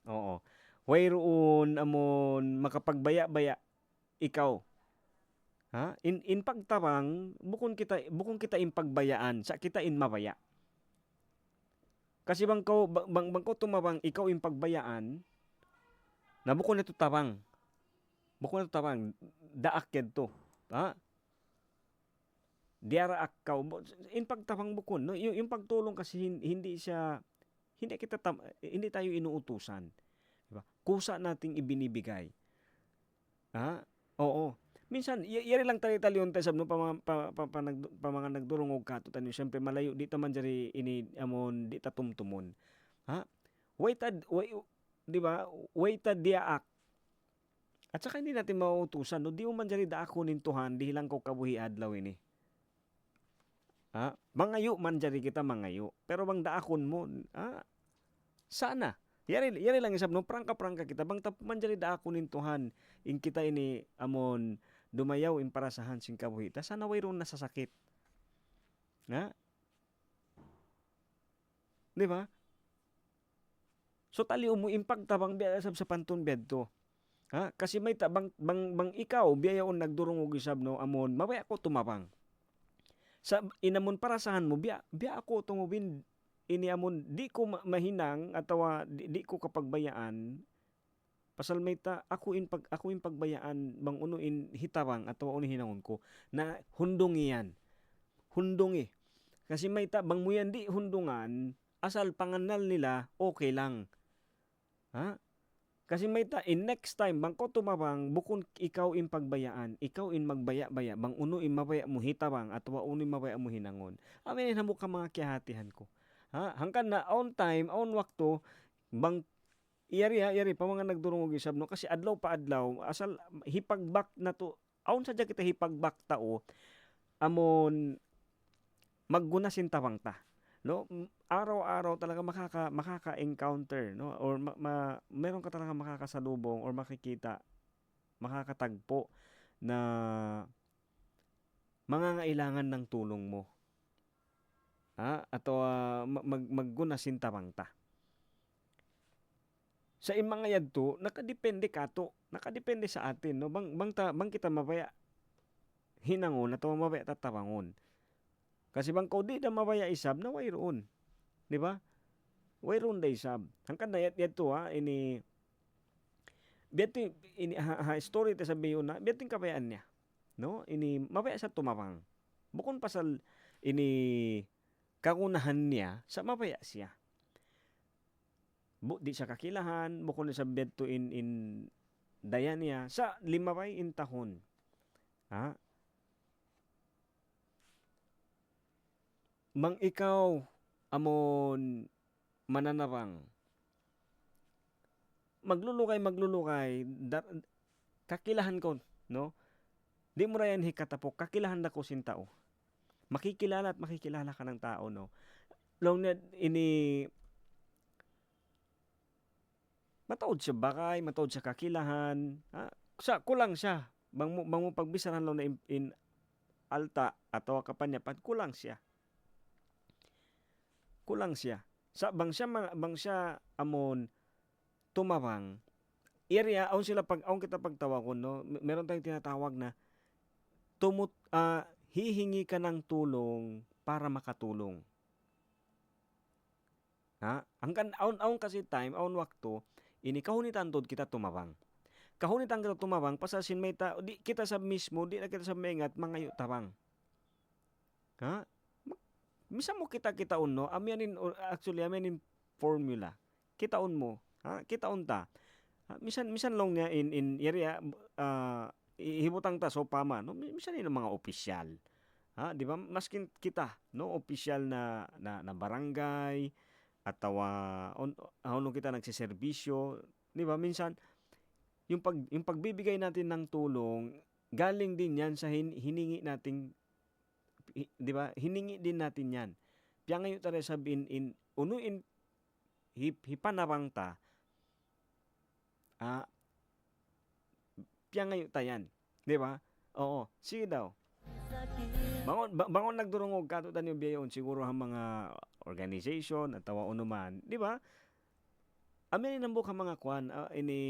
Oo. Wayroon amon makapagbaya-baya ikaw. Ha? In pagtabang bukon kita in pagbayaan, sa kita in mabaya. Kasi bang ko tumabang ikaw in pagbayaan, na bukon ito tabang. Daak to. Ha? Diara akaw in pagtabang bukon, no? Yung pagtulong kasi hindi tayo inuutusan, di ba? Kusa nating ibinibigay. Ha? Oo. Minsan yari lang tali-talion tayo no mga nagdurungog ka to tanyo syempre malayo di ta man jari ini amon di ta tumtumon. Ha? Di ba? Waited diaak. At saka hindi natin mauutusan no di mo man jari daakon nintuhan di lang ko kabuhi adlaw ini. Ha? Mangayo man jari kita mangayo. Pero bang daakon mo, sana. Yari lang isab no prangka kita bang tap man jari daakon nintuhan in kita ini amon dumayaw in parasahan sing kabuhi. Ta sana wayron nasasakit. Ha? Di ba? So tali mo impagtabang biya sab sa panton bedto. Ha? Kasi may bang ikaw biyaon nagdurungog isab no amon mabaya ko tumabang. Sa inamon parasahan mo biya ako tumubin ini amon di ko mahinang atawa di ko kapagbayaan pasal may ako in pagbayaan bang uno in hitabang atawa uno hinangon ko na hundungi yan. Hundungi. Kasi may bang mo yan di hundungan asal panganal nila okay lang. Ha? Kasi may in next time bang ko tumabang bukon ikaw in pagbayaan, ikaw in magbaya-baya, bang uno in mabaya mo hitabang at uno in mabaya mo hinangon. Amin hamo ka mga kihatihan ko. Ha? Hangkan na on time, on wakto, bang yari pa mga nagdurungog isab no kasi adlaw pa adlaw asal hipagbak na to. Aon sadya kita hipagbak tao amon magguna sin tabang ta. No, araw-araw talaga makaka-encounter no or meron ka talaga makakasalubong or makakatagpo na mangangailangan ng tulong mo. Ha? Ato magguna sintabang ta. Sa mga yadto nakadepende sa atin no bang kita mabaya hinangon ato mabaya tatabangon. Kasi bang ko di na mabaya isab na wayroon. Di ba? Wayroon da isab. Hangkan na yato ini biyato ini story ta sabiyon na biyato kabayaan niya. No? Ini mabaya sa tumabang. Bukon pasal ini kagunahan niya sa mabaya siya. Di siya kakilahan, bukon sa biyato in dayan niya sa limabay in tahon. Ha? Mang ikaw amon mananarang maglulukay kakilahan ko, no? Di mo ra yan hikatapok, kakilahan na ko sin tao. Makikilala at makikilala ka ng tao, no? Long na ini mataod siya bakay, mataod siya kakilahan, ha? Kulang siya. Bang mo pagbisaran lang na in alta atau kapanyapan, kulang siya. Kulang siya. Sa bang siya amon tumawang area aon kita pagtawag no, meron tayong tinatawag na hihingi ka ng tulong para makatulong. Ha? Hanggang aon kasi time, aon wakto, ini kahunitan tod kita tumawang. Kahunitan kita tumawang pasasin may di kita sa mismo, di na kita sa mengat mangayo tawang. Ha? Misa mo kita no, amyanin formula. Kitaon mo, ha? Kitaon ta. Misan long niya in area hibutang ta so pama no, misan ni mga opisyal. Ha, di ba? Maskin kita no, opisyal na barangay ataw ano kita nagseserbisyo, di ba? Minsan yung pagbibigay natin ng tulong galing din yan sa hiningi nating, di ba? Hiningi din natin yan. Piya ngayon tara sabihin unuin hipanawang ta, piya ngayon ta yan. Di ba? Oo. Sige daw. Bangon nagdurungog kato tanyo biyayon siguro ang mga organization at tawa man. Di ba? Amin inambok ang mga kwan ini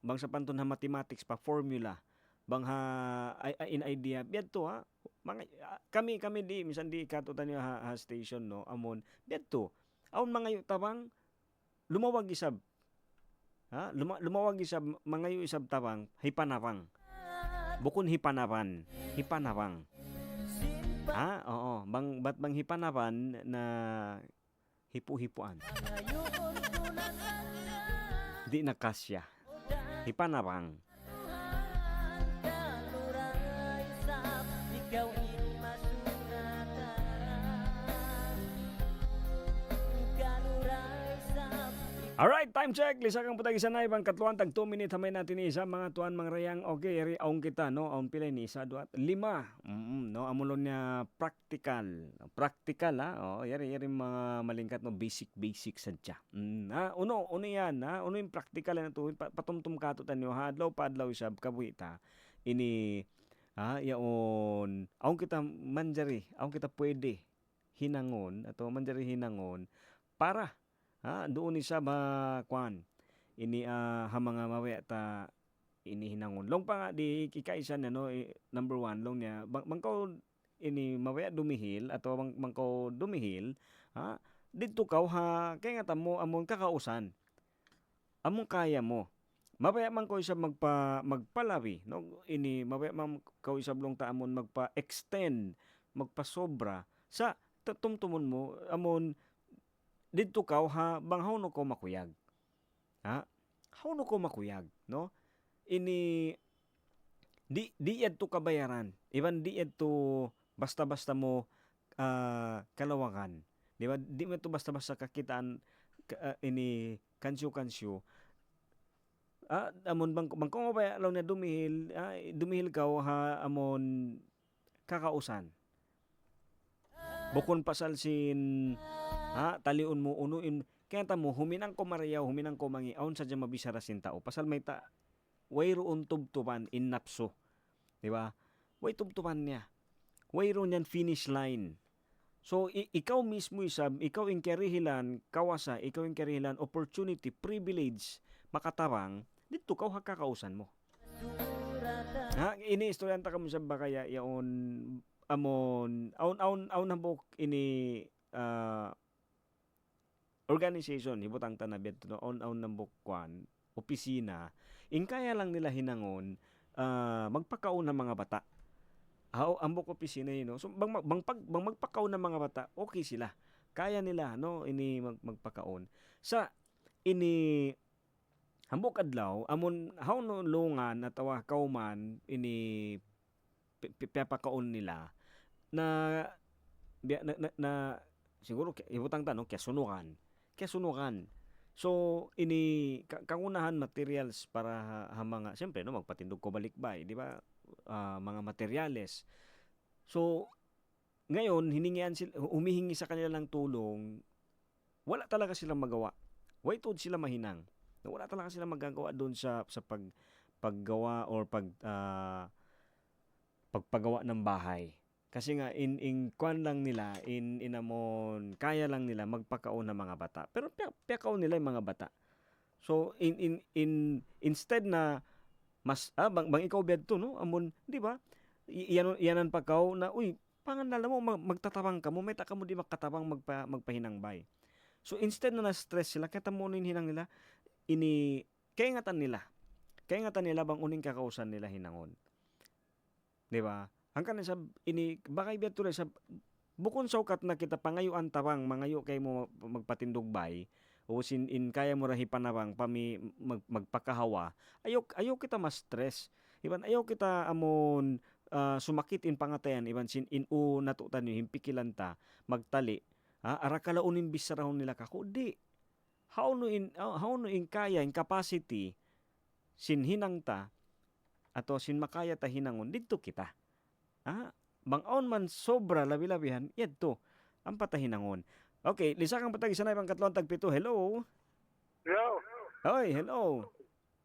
bang sa panton ha mathematics pa formula bang ha in idea biadto ha mga kami di minsan di kato tanyo ha station no amon biadto aon mga tabang lumawag isab ha lumawag isab mga isab tabang hipanawang bukon hipanawang ha oo bang hipanawan na hipu-hipuan di nakasya hipanawang. Alright, time check. Lisa kang putag isa na ibang katluan tag 2 minutes hamay natin isa mga tuan mga rayang. Okay, eri aong kita no, aong pilay ni isa duat 5. No, amulon niya practical. Practical ha. Oh, eri mga malingkat no basic sadya. Uno yan ha. Uno yung practical na to patumtum kato tanyo ha. Adlaw isab kabuita. Ini yaon aong kita manjari, aong kita pwede hinangon ato manjari hinangon para doon isa ba kwan ini mga mawaya ta ini hinangon long pa nga di kikaisa na no number 1 long niya bangkaw ini mawaya dumihil ato bangkaw dumihil didto kaw ha kay nga tamo amon kakausan among kaya mo mabaya man ko isa magpalawi no ini mabaya man ko isa long ta amon magpa-extend magpasobra sa tumtumon mo amon didto kaw ha bang hawno ko makuyag. Ha? Hawno ko makuyag, no? Ini di adto kabayaran. Iban di adto basta-basta mo kalawakan. Di ba? Di mo to basta-basta kakitaan ini kansyo. Amon bang ko mabaya law na dumihil kaw ha amon kakausan. Bukon pasalsin taliun mo unuin kaya tamo huminang ko mariyaw huminang ko mangi aon sadya mabisara sin tao pasal may way roon tubtuban in napso di ba way tubtuban niya way roon yan finish line so ikaw mismo ikaw yung karihilan kawasa ikaw yung karihilan opportunity privilege makatabang dito kaw hakakausan mo ini istoryan ta kamo sa bakaya yaon amon aun nabok ini organization hibutang tanabet no on ng bukwan opisina in kaya lang nila hinangon magpakaon ng mga bata ambok opisina yun no so bang magpakaon ng mga bata okay sila kaya nila no ini magpakaon sa ini ambok adlaw amon how no lungan atawa kauman ini pipakaon nila na siguro ibutang tanong kaya sunukan So ini kangunahan materials para mga siyempre no magpatindog ko balikbay, di ba? Mga materyales. So ngayon humihingi sa kanila ng tulong, wala talaga silang magawa. Why tod sila mahinang? Wala talaga silang magagawa doon sa paggawa or pagpagawa ng bahay. Kasi nga in kwan lang nila, in amon kaya lang nila magpakaon ng mga bata. Pero piyakaon nila yung mga bata. So instead na mas bang ikaw bedto no amon, di ba? Iyanan pagkaw na uy, panganala mo magtatabang ka mo, may ta ka mo di makatabang magpahinangbay. So instead na na-stress sila, kaya mo nin hinang nila, kaingatan nila. Kaingatan nila bang uning kakausan nila hinangon. Di ba? Hangkan sa bakay beto sa bukon sa ukat na kita pangayuan tabang mangayo kay mo magpatindog bay o in kaya mo rahi panabang magpakahawa, ayaw kita ma-stress. Iban ayaw kita amon sumakit in pangatayan iban in natutan ni himpikilan ta magtali. Ara kalaunin bisarahon nila kako di. How no in kaya in capacity sin hinang ta ato sin makaya ta hinangon didto kita. Bangaon man sobra labi-labihan, yadto ang patahinangon. Okay, lisa kang patag isa na ibang katlong tagpito. Hello. Hello. Hoy, hello.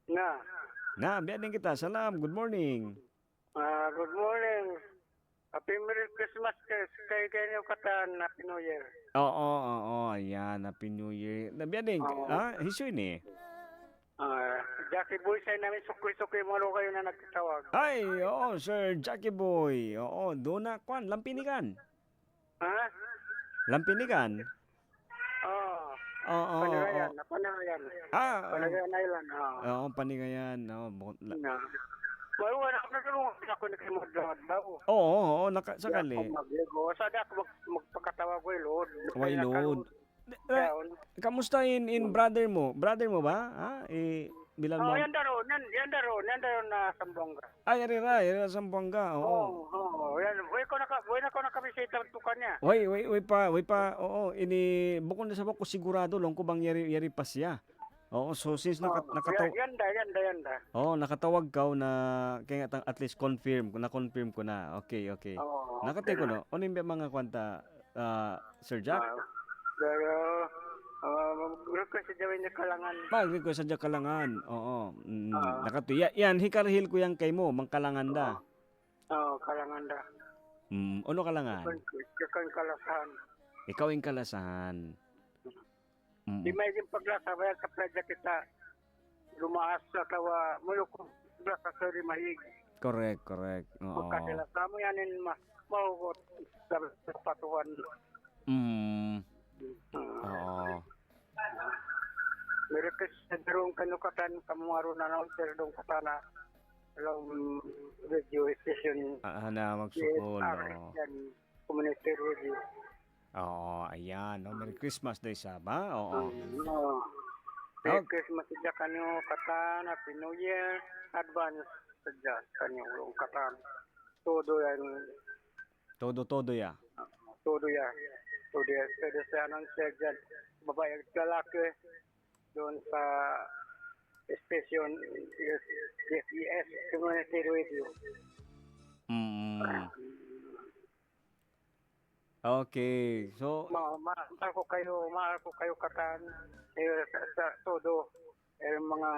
Na. Biyanin kita. Salam. Good morning. Good morning. Happy Merry Christmas kay kanyo katan. Happy New Year. Oo. Ayan, Happy New Year. Biyanin, hisoy ni. Jackie Boy sa namin sukoy-sukoy mo kayo na nagtatawag. Ay, oo, Sir Jackie Boy. Oo, doon na, kwan, lampinigan. Ha? Lampinigan? Oo. Oo. Panagayan. Panagayan Island. Oo, panigayan. Oo, Na. Wala na natulungan ako na kayo magdadaw. oo, sakali. Magligo. Sada ako magpakatawag ko ilod. Way load. Kamusta in brother mo? Brother mo ba? Bilan mo? Yan daro na Sambonga. Ay, yari sa Zamboanga. Oo. Yan. Way ko nakabisita to kanya. Way pa. Oo, bukod na sa bako sigurado lang ko bang yari pa siya. Oo, so since nakatawag. Yanda. Oo, nakatawag ka na kaya at least na-confirm ko na. Okay. Nakatay ko no. Ano yung mga kwanta Sir Jack? Pero request sa Jawin niya kalangan. Request sa kalangan. Oo. Nakatuya. Yan, hikarhil ko yan kay mo, mangkalangan da. Kalangan da. Ano kalangan? Ikaw kalasahan. Ikaw yung kalasahan. Di may yung paglasa, bayan sa pledya kita, lumaas sa tawa, mulukong paglasa sa rimahig. Correct. Oo. Magkasilasa mo yanin mahugot sa patuhan. Oo. Meron kasi sa darong kanukatan, kamaro na naman sa darong katana, alam radio station. Na magsukol. Community radio. Oo, ayan. Merry Christmas day sa ba? Oo. Merry Christmas sa kanyo katan, Happy New Year, advance sa kanyo katan. Todo yan. Todo ya. Todo yan. Pwede sa announcer dyan. Babae at lalaki doon sa station SES Community Radio. Okay. So, Mahal ko kayo katan sa todo mga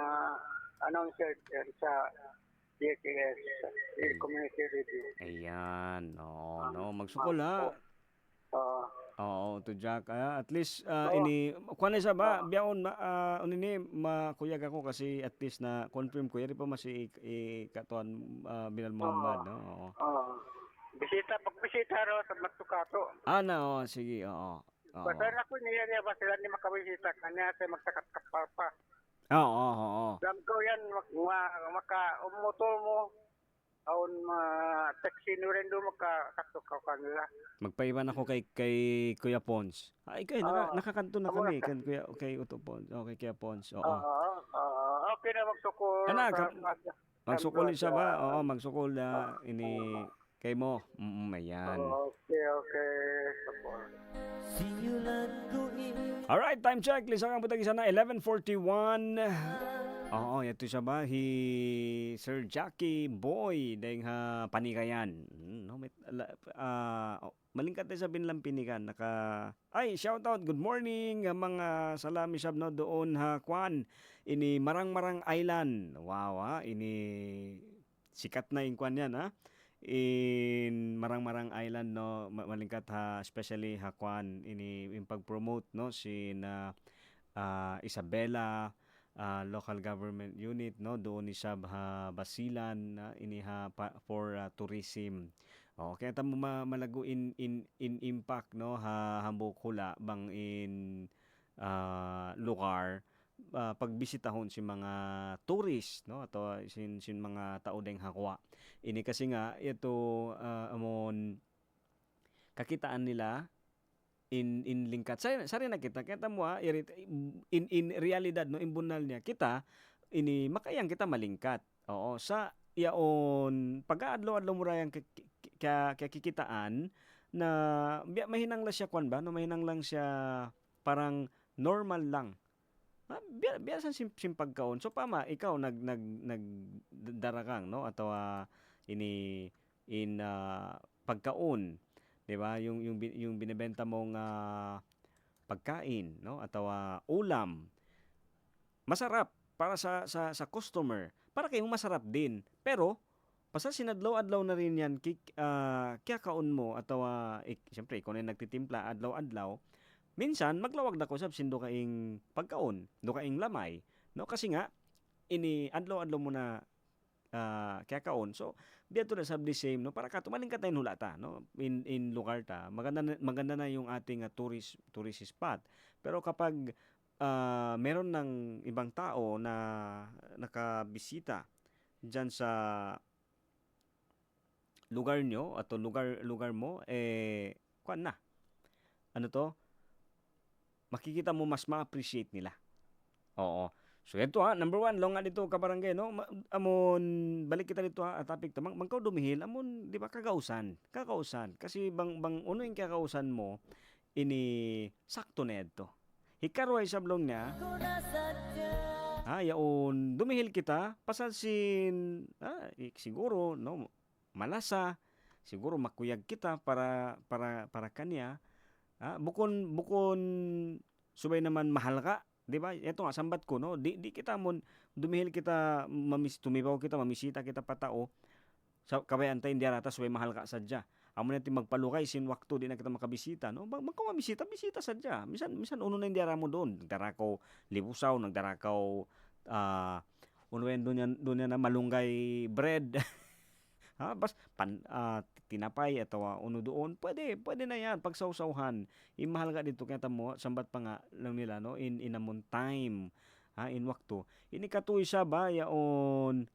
announcer sa DSES Community Radio. ayan. Magsukol ha. Oo, to Jack. At least kuan sa ba biyaon makuyag ako kasi at least na confirm ko yari pa masi katuan Binal Muhammad, no. Oo. Pagbisita ro sa Matukato. Sige, oo. Basta na ko niya ba sila ni makabisita kanya sa magsakat-kapal pa. Oo. Dam ko yan motor mo aun taxi no rin do makakatok ka kanila. Magpaiwan ako kay Kuya Pons. Nakakanto na kami kay Uto Pons. Okay, Kuya Pons. Oo. Okay na magsukol. Magsukol siya ba? Oo, magsukol na kay mo. Ayan. Okay. Support. Sinulan ko Alright, time check. Lisang ang butang isa na 11:41. Oo, ito siya ba? Sir Jackie Boy dahil panikayan. No, malingkat tayo sa binlang pinikan. Ay, shout out, good morning mga salami sab no doon Kwan. Ini Marang-Marang Island. Wow, ini sikat na yung Kwan yan in Marang-Marang Island no malingkat especially Kwan ini yung pag-promote no si Isabela local government unit no doon ni Sab Basilan for tourism. Kaya tamo malago in impact no hambok hula bang in lugar pagbisitahon si mga tourist no ato sin mga tao deng hakwa. Ini kasi nga ito amon kakitaan nila in lingkat sari na kita kaya mo in realidad no imbunal niya kita ini makayang kita malingkat sa yaon pag-aadlaw-adlaw mo rayang kikitaan na mahinang lang siya kwan ba no mahinang lang siya parang normal lang biyasan sim pagkaon so pama ikaw nagdarakang no atau ini in pagkaon. 'Di ba? Yung binebenta mong pagkain, no? Atau ulam. Masarap para sa customer. Para kayong masarap din. Pero pasal sinadlaw-adlaw na rin yan kaya kaon mo atau siyempre ikaw na nagtitimpla adlaw-adlaw. Minsan maglawag na ko sab sindo kaing pagkaon, do kaing lamay, no? Kasi nga ini adlaw-adlaw mo na kaya kaon. So dito na sab the same no para katumaling ka tayong hulata no in lugar ta maganda na yung ating tourist spot pero kapag meron ng ibang tao na nakabisita diyan sa lugar nyo at lugar mo kuan na ano to makikita mo mas ma-appreciate nila. So ito number 1 long nga dito kabarangay no amon balik kita dito topic tamang mangkaw dumihil amon di ba kagausan kasi bang uno yung kakausan mo ini sakto nedto hikaroy sablong niya yaon dumihil kita pasalsin siguro no malasa siguro makuyag kita para kanya bukon subay naman mahal ka. Di ba? Ito nga sambat ko no. Di kita mon dumihil kita tumibaw kita mamisita kita patao. Sa kabayan tayo hindi rata suway mahal ka sadya. Amo natin magpalukay sin wakto di na kita makabisita no. Magko bisita sadya. Misan uno na hindi mo doon. Nagdarakaw libusaw, nagdarakaw doon na malunggay bread. Bas tinapay atau uno doon pwede na yan pagsawsawhan imahal ka dito kaya mo sambat pa nga lang nila no in amon time in wakto ini katuy siya ba yaon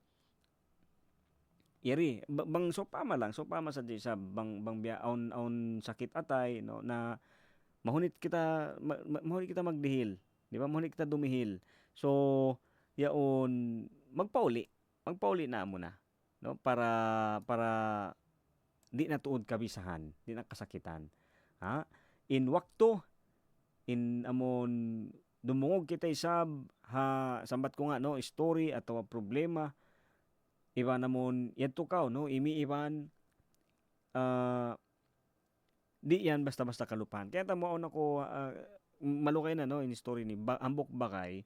iri bang sopama sa bang biya on sakit atay no na mahunit kita magdihil di ba mahunit kita dumihil so yaon magpauli na mo na no para di na tuod kabisahan, di na kasakitan. In wakto in amon dumungog kita isab sambat ko nga no story atau problema iba namon yadto kaw no imiiban di yan basta-basta kalupan. Kaya tamo ako malukay na no in story ni Ambok Bakay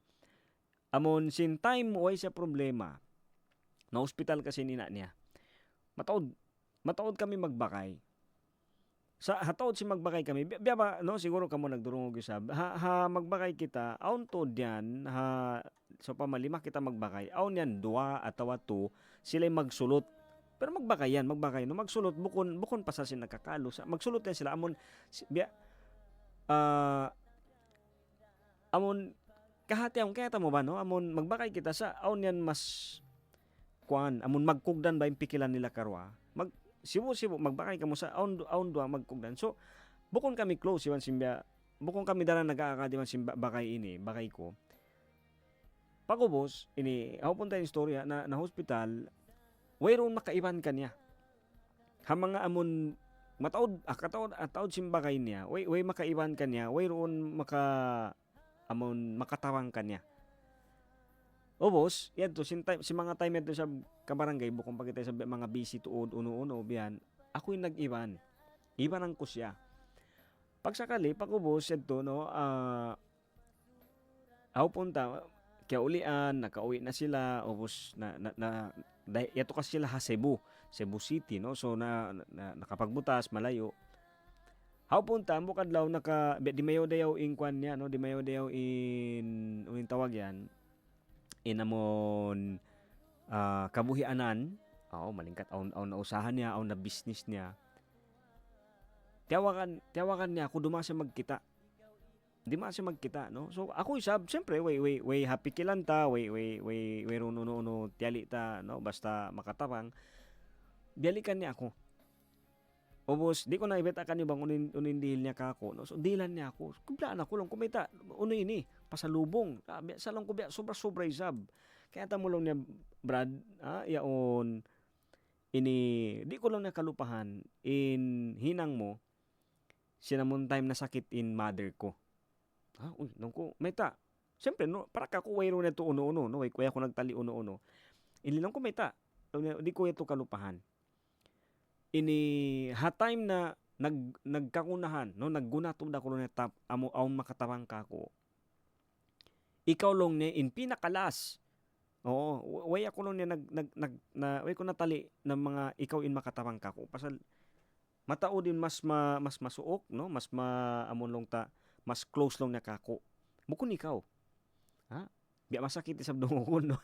amon sin time way sa problema na hospital kasi nina niya. Mataod kami magbakay. Sa hataod si magbakay kami. Biya ba no siguro kamo nagdurungog isab. Magbakay kita aun to diyan so pamalima kita magbakay. Aun yan 2 ataw 2 sila magsulot. Pero magbakay no magsulot bukon pa sa sin nakakalo. Magsulot yan sila amon biya amon kahati kaya mo ba no amon magbakay kita sa aun yan mas amon magkugdan ba yung pikilan nila karwa sibo magbakay kamo sa aun dua magkugdan so bukon kami close iwan simbya bukon kami dala nag-aakadiman simba bakay ko pagubos ini punta yung storya na hospital wayron makaiban kanya mga amon ataod simbakay niya, way makaiban kanya, way roon makatawang kanya. Ubos, yan to, si mga time yan to sa kabarangay, bukong pagkita sa mga busy tuod, uno-uno, biyan, ako yung nag-iban. Iban ko siya. Pagsakali, pag-ubos, yan to, no, ako punta, kaya ulian, nakauwi na sila, ubos, yato kasi sila Cebu City, no, so nakapagbutas, malayo. Ako punta, bukad law, di mayo dayaw in kwan niya, no, di mayo dayaw in tawag yan, inamon kabuhianan, malingkat, aw nausahan niya, aw na business niya. Tiyawakan niya ako dumasa magkita. Di man siya magkita, no? So ako isab, siyempre way happy kilanta, way runo tiyali ta, no? Basta makatapang. Biyalikan niya ako. Ubos, di ko na ibeta kan bang unin dihil niya kako, no? So dilan niya ako. Kublaan ako lang kumita. Uno ini, pasalubong. Sa lang ko sobra isab. Kaya tamo lang niya Brad, yaon ini di ko lang nakalupahan in hinang mo sinamon time na sakit in mother ko. Nung ko, may ta. Siyempre, no, para ka ko wayro na ito uno-uno, no? Kaya ako nagtali uno-uno. Inilang ko may ta. Di ko ito kalupahan. Ini, time na nagkakunahan, no? Naggunatod ako na tap, aon makatawang ka ko. Ikaw lang niya, in pinakalas. Oo, way ako lang niya, way ko natali ng mga ikaw in makatawang ka ko. Pasal, matao din mas masuok, no? Mas amon long ta, mas close lang na kako. Bukon ikaw. Biya masakit sa dungon, no?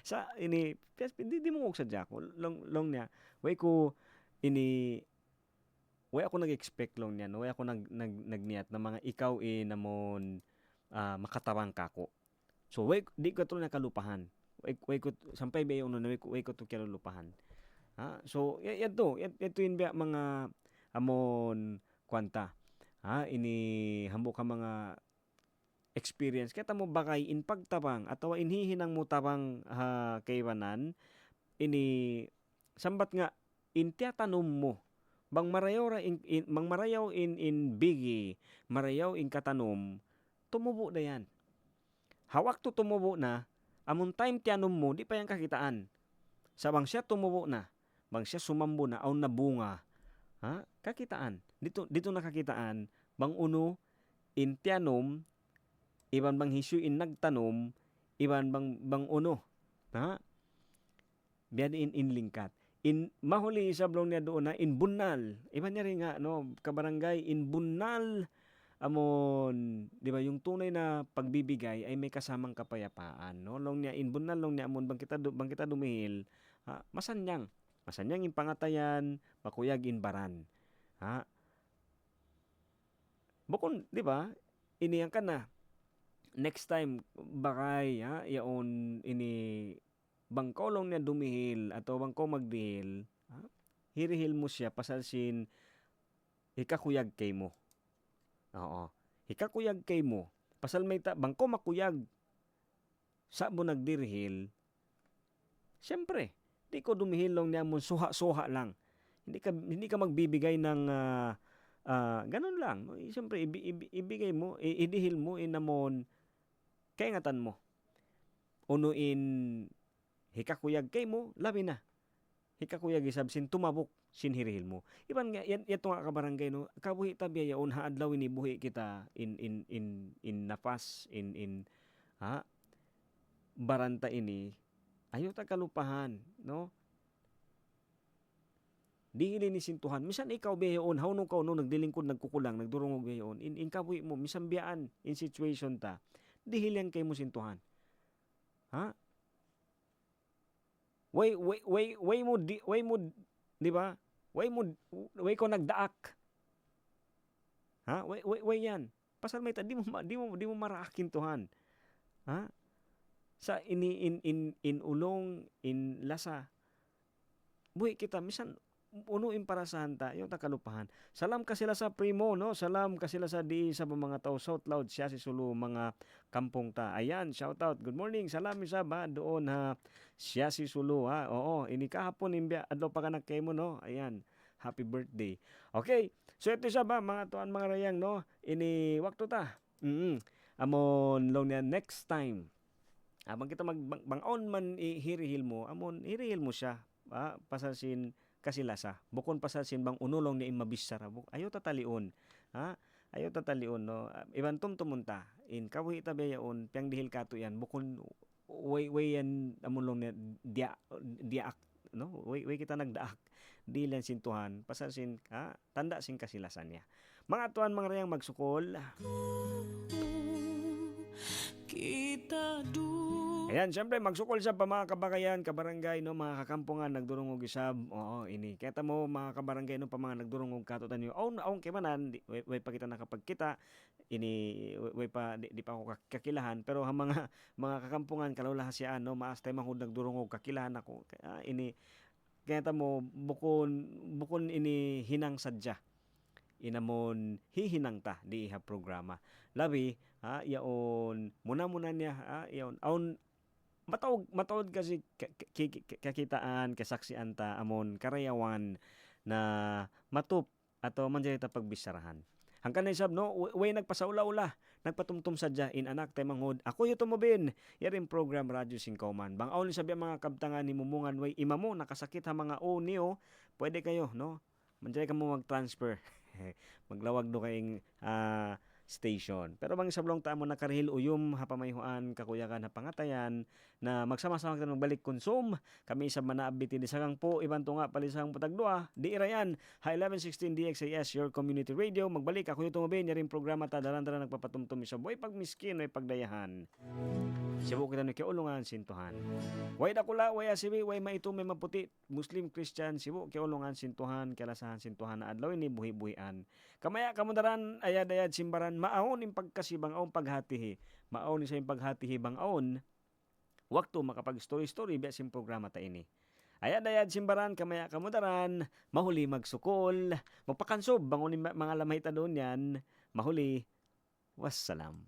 Sa ini di mo og sadya ko. Long niya. Way ako nag-expect long niya, no? Way ako nagniyat na mga ikaw namon makatawang kako. So di ko to nakalupahan. Way ko sampay ba yung way ko to kalupahan. So ito yun biya mga amon kwanta. Ini hambok ka mga experience kaya mo bakay in pagtabang atawa inhihinang mo tabang kaywanan ini sambat nga in tiatanom mo bang marayaw in bigi marayaw in katanom tumubo na yan. Hawak to tumubo na amon time tianom mo di pa yan kakitaan. Sa bang siya tumubo na bang siya sumambo na aw na bunga kakitaan dito nakakitaan bang uno in tianom iban bang hisyu in nagtanom iban bang uno biyan in lingkat in mahuli isablong niya doon na in bunal iban niya rin nga no kabarangay in bunal amon di ba yung tunay na pagbibigay ay may kasamang kapayapaan no long niya in bunal long niya amon bang kita dumihil masanyang in pangatayan makuyag in baran bukon di ba iniyang ka na next time bakay yaon ini bangko long niya dumihil atau bangko magdihil hirihil mo siya pasalsin hikakuyag kay mo. Hikakuyag kay mo pasal may bangko makuyag sa mo nagdirihil siyempre di ko dumihil long niya mo suha lang hindi ka magbibigay ng ganun lang no? Siyempre ibigay mo idihil mo inamon kaingatan mo unuin hikakuyag kay mo labi na hikakuyag isab sin tumabok sin hirihil mo iban nga yato nga kabarangay no kabuhi tabi yaon haadlaw ini buhi kita in nafas in baranta ini ayo ta kalupahan no dihili ni sintuhan misan ikaw biyaon hawno ka no nagdilingkod nagkukulang nagdurungog biyaon in kabuhi mo misan biyaan in situation ta dihilian kay mo sintuhan way mo di ba way ko nagdaak way yan pasal may di mo maraakin tuhan sa in ulong in lasa buhi kita misan unuin para sa hanta yung takalupahan. Salam ka sila sa primo no, salam ka sila sa di sa mga tao South Loud siya si Sulu mga kampong ta. Ayan, shout out. Good morning. Salam isa ba doon siya si Sulu Oo, ini kahapon imbya adlaw pa kanak kay mo no. Ayan. happy birthday. Okay, so ito siya ba mga tuan mga rayang no, ini wakto ta. Amon long niya next time. Abang kita magbangon man hirihil mo, amon hirihil mo siya. Pasasin kasilasa. Bukon pasasin bang unulong ni mabisara. Ayo tatalion. Ayo tatalion no. Iban tumtumunta. In kabuhi tabayaon piang dihil kato yan. Bukon way yan amon long niya diak no. Way kita nagdaak. Di lang sintuhan. Pasasin tanda sin kasilasan niya. Mga tuan mga rayang magsukol. Kita du Ayan, syempre magsukol sa pa mga kabakayan, kabarangay no, mga kakampungan nagdurungog isab. Oo, ini. Kaya mo mga kabarangay no pa mga nagdurungog katutan niyo. Aun kimanan, way pa kita nakapagkita. Ini way pa di pa ako kakilahan, pero ang mga kakampungan kalawla siya no, maas tay mahud nagdurungog kakilahan ako. Ini kaya mo bukon ini hinang sadya. Inamon hihinang ta di iha programa. Labi yaon muna niya yaon aun matawag kasi kakitaan kasaksian ta amon karayawan na matup ato manjarita pagbisarahan. Hangkan na isab no, way nagpasaula-ula, nagpatumtum sadya in anak tay manghod. Ako yu tumubin, yarin program Radyo Singkauman. Bang aon sabi mga kabtangan ni mumungan way imamo nakasakit ha mga o niyo, pwede kayo no. Manjay ka mo mag-transfer. Maglawag do kayong station. Pero bang sablong ta mo nakarihil uyum hapamayhuan kakuyakan na pangatayan na magsama-sama kita magbalik konsum. Kami sa manaabiti di sakang po iban to nga palisang putagdua. Di irayan ha 1116 DXAS your community radio. Magbalik ako yung tumubin yaring programa ta daran-daran nagpapatumtum sa buhay pagmiskin way pagdayahan. Sibo kita kay ulungan sintuhan. Way dakula way asibi way maitum may maputi Muslim Christian sibo kay ulungan sintuhan kalasahan sintuhan na adlaw ni buhi-buhian. Kamaya kamudaran ayad-ayad simbaran maawon im pagkasibang aon paghatihi. Maawon ni sa paghatihi bang aon. Wakto makapag story biya sim programa ta ini. Ayad-ayad simbaran kamaya kamudaran mahuli magsukol, magpakansob bangon mga lamay ta doon yan. Mahuli. Wassalam.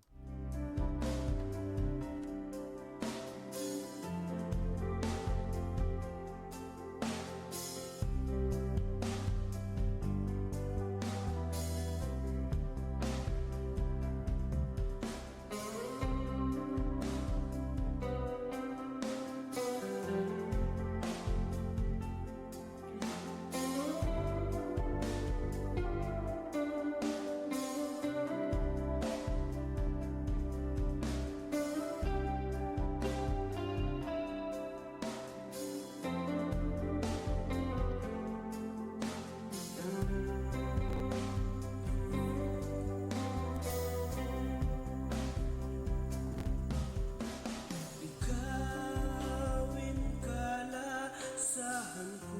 Ikawin kalasahan ko,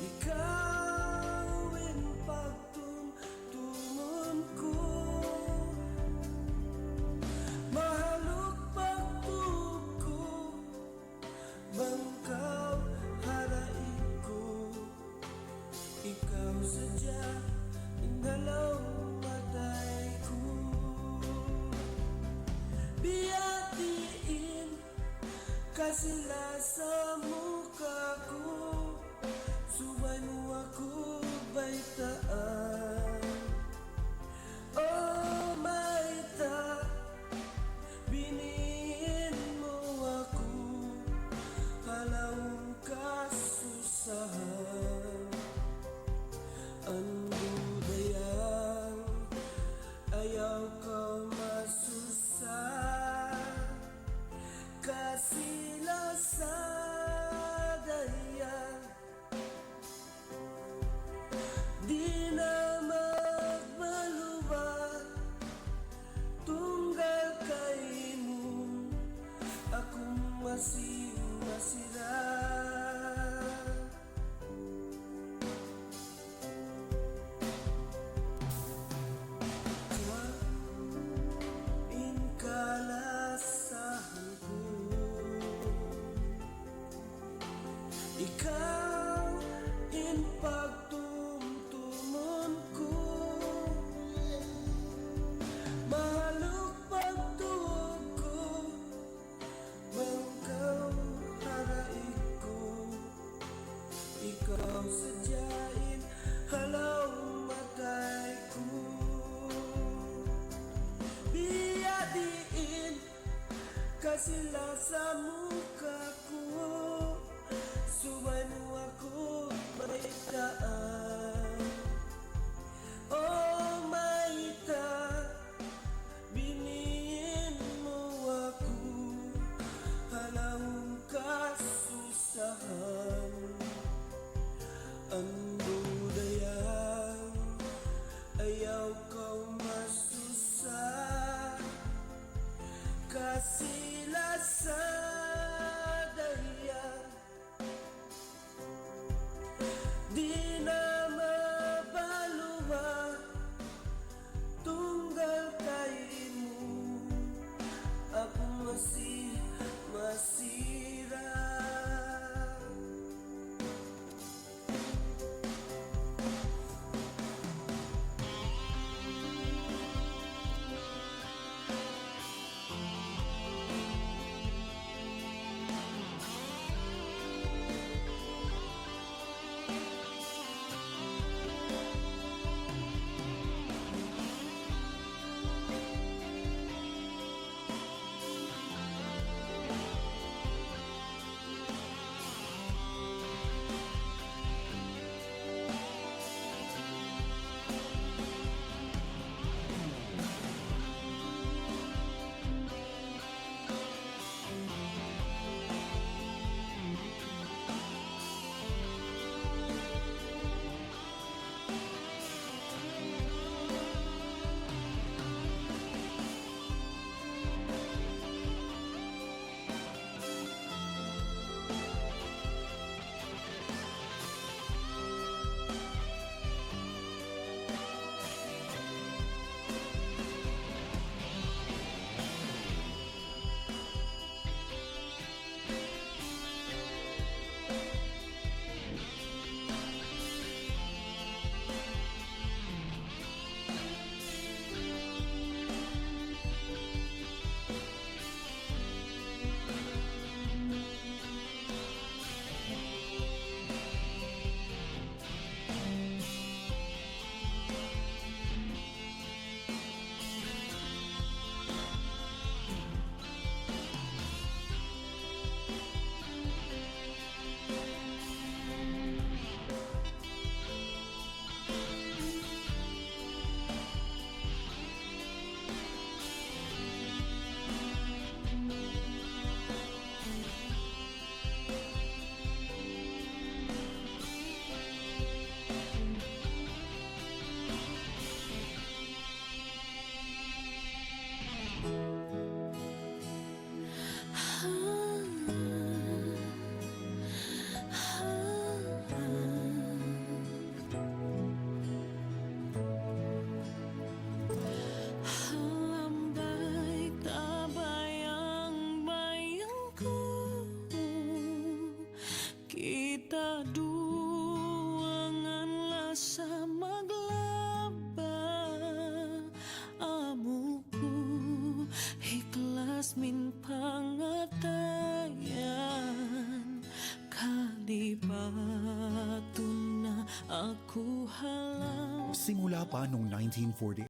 ikawin pagtumtumon ko, mahaluk pagtub ko, bangkaw harain ko, ikaw sadya ingalaw matay ko. Biyatiin kasila sa muka ko, subay mo ako baitaan. Oh maita, biniin mo ako, halawang kasusahan. Ang budayang ayaw ka masusa, kasilasan sila sa muka ko, subay mo ako maitaan. Oh, maita, biniin mo ako, halahong kasusahan. Ang budayang ayaw kau masusa, kasila sa dahiyan. Di na mabaluwa, tunggal kayo mo, ako masira. Kita duangan sa maglaba, amuku ikhlas min pangatayan, kalipatun na aku halang. Simula pa noong 1940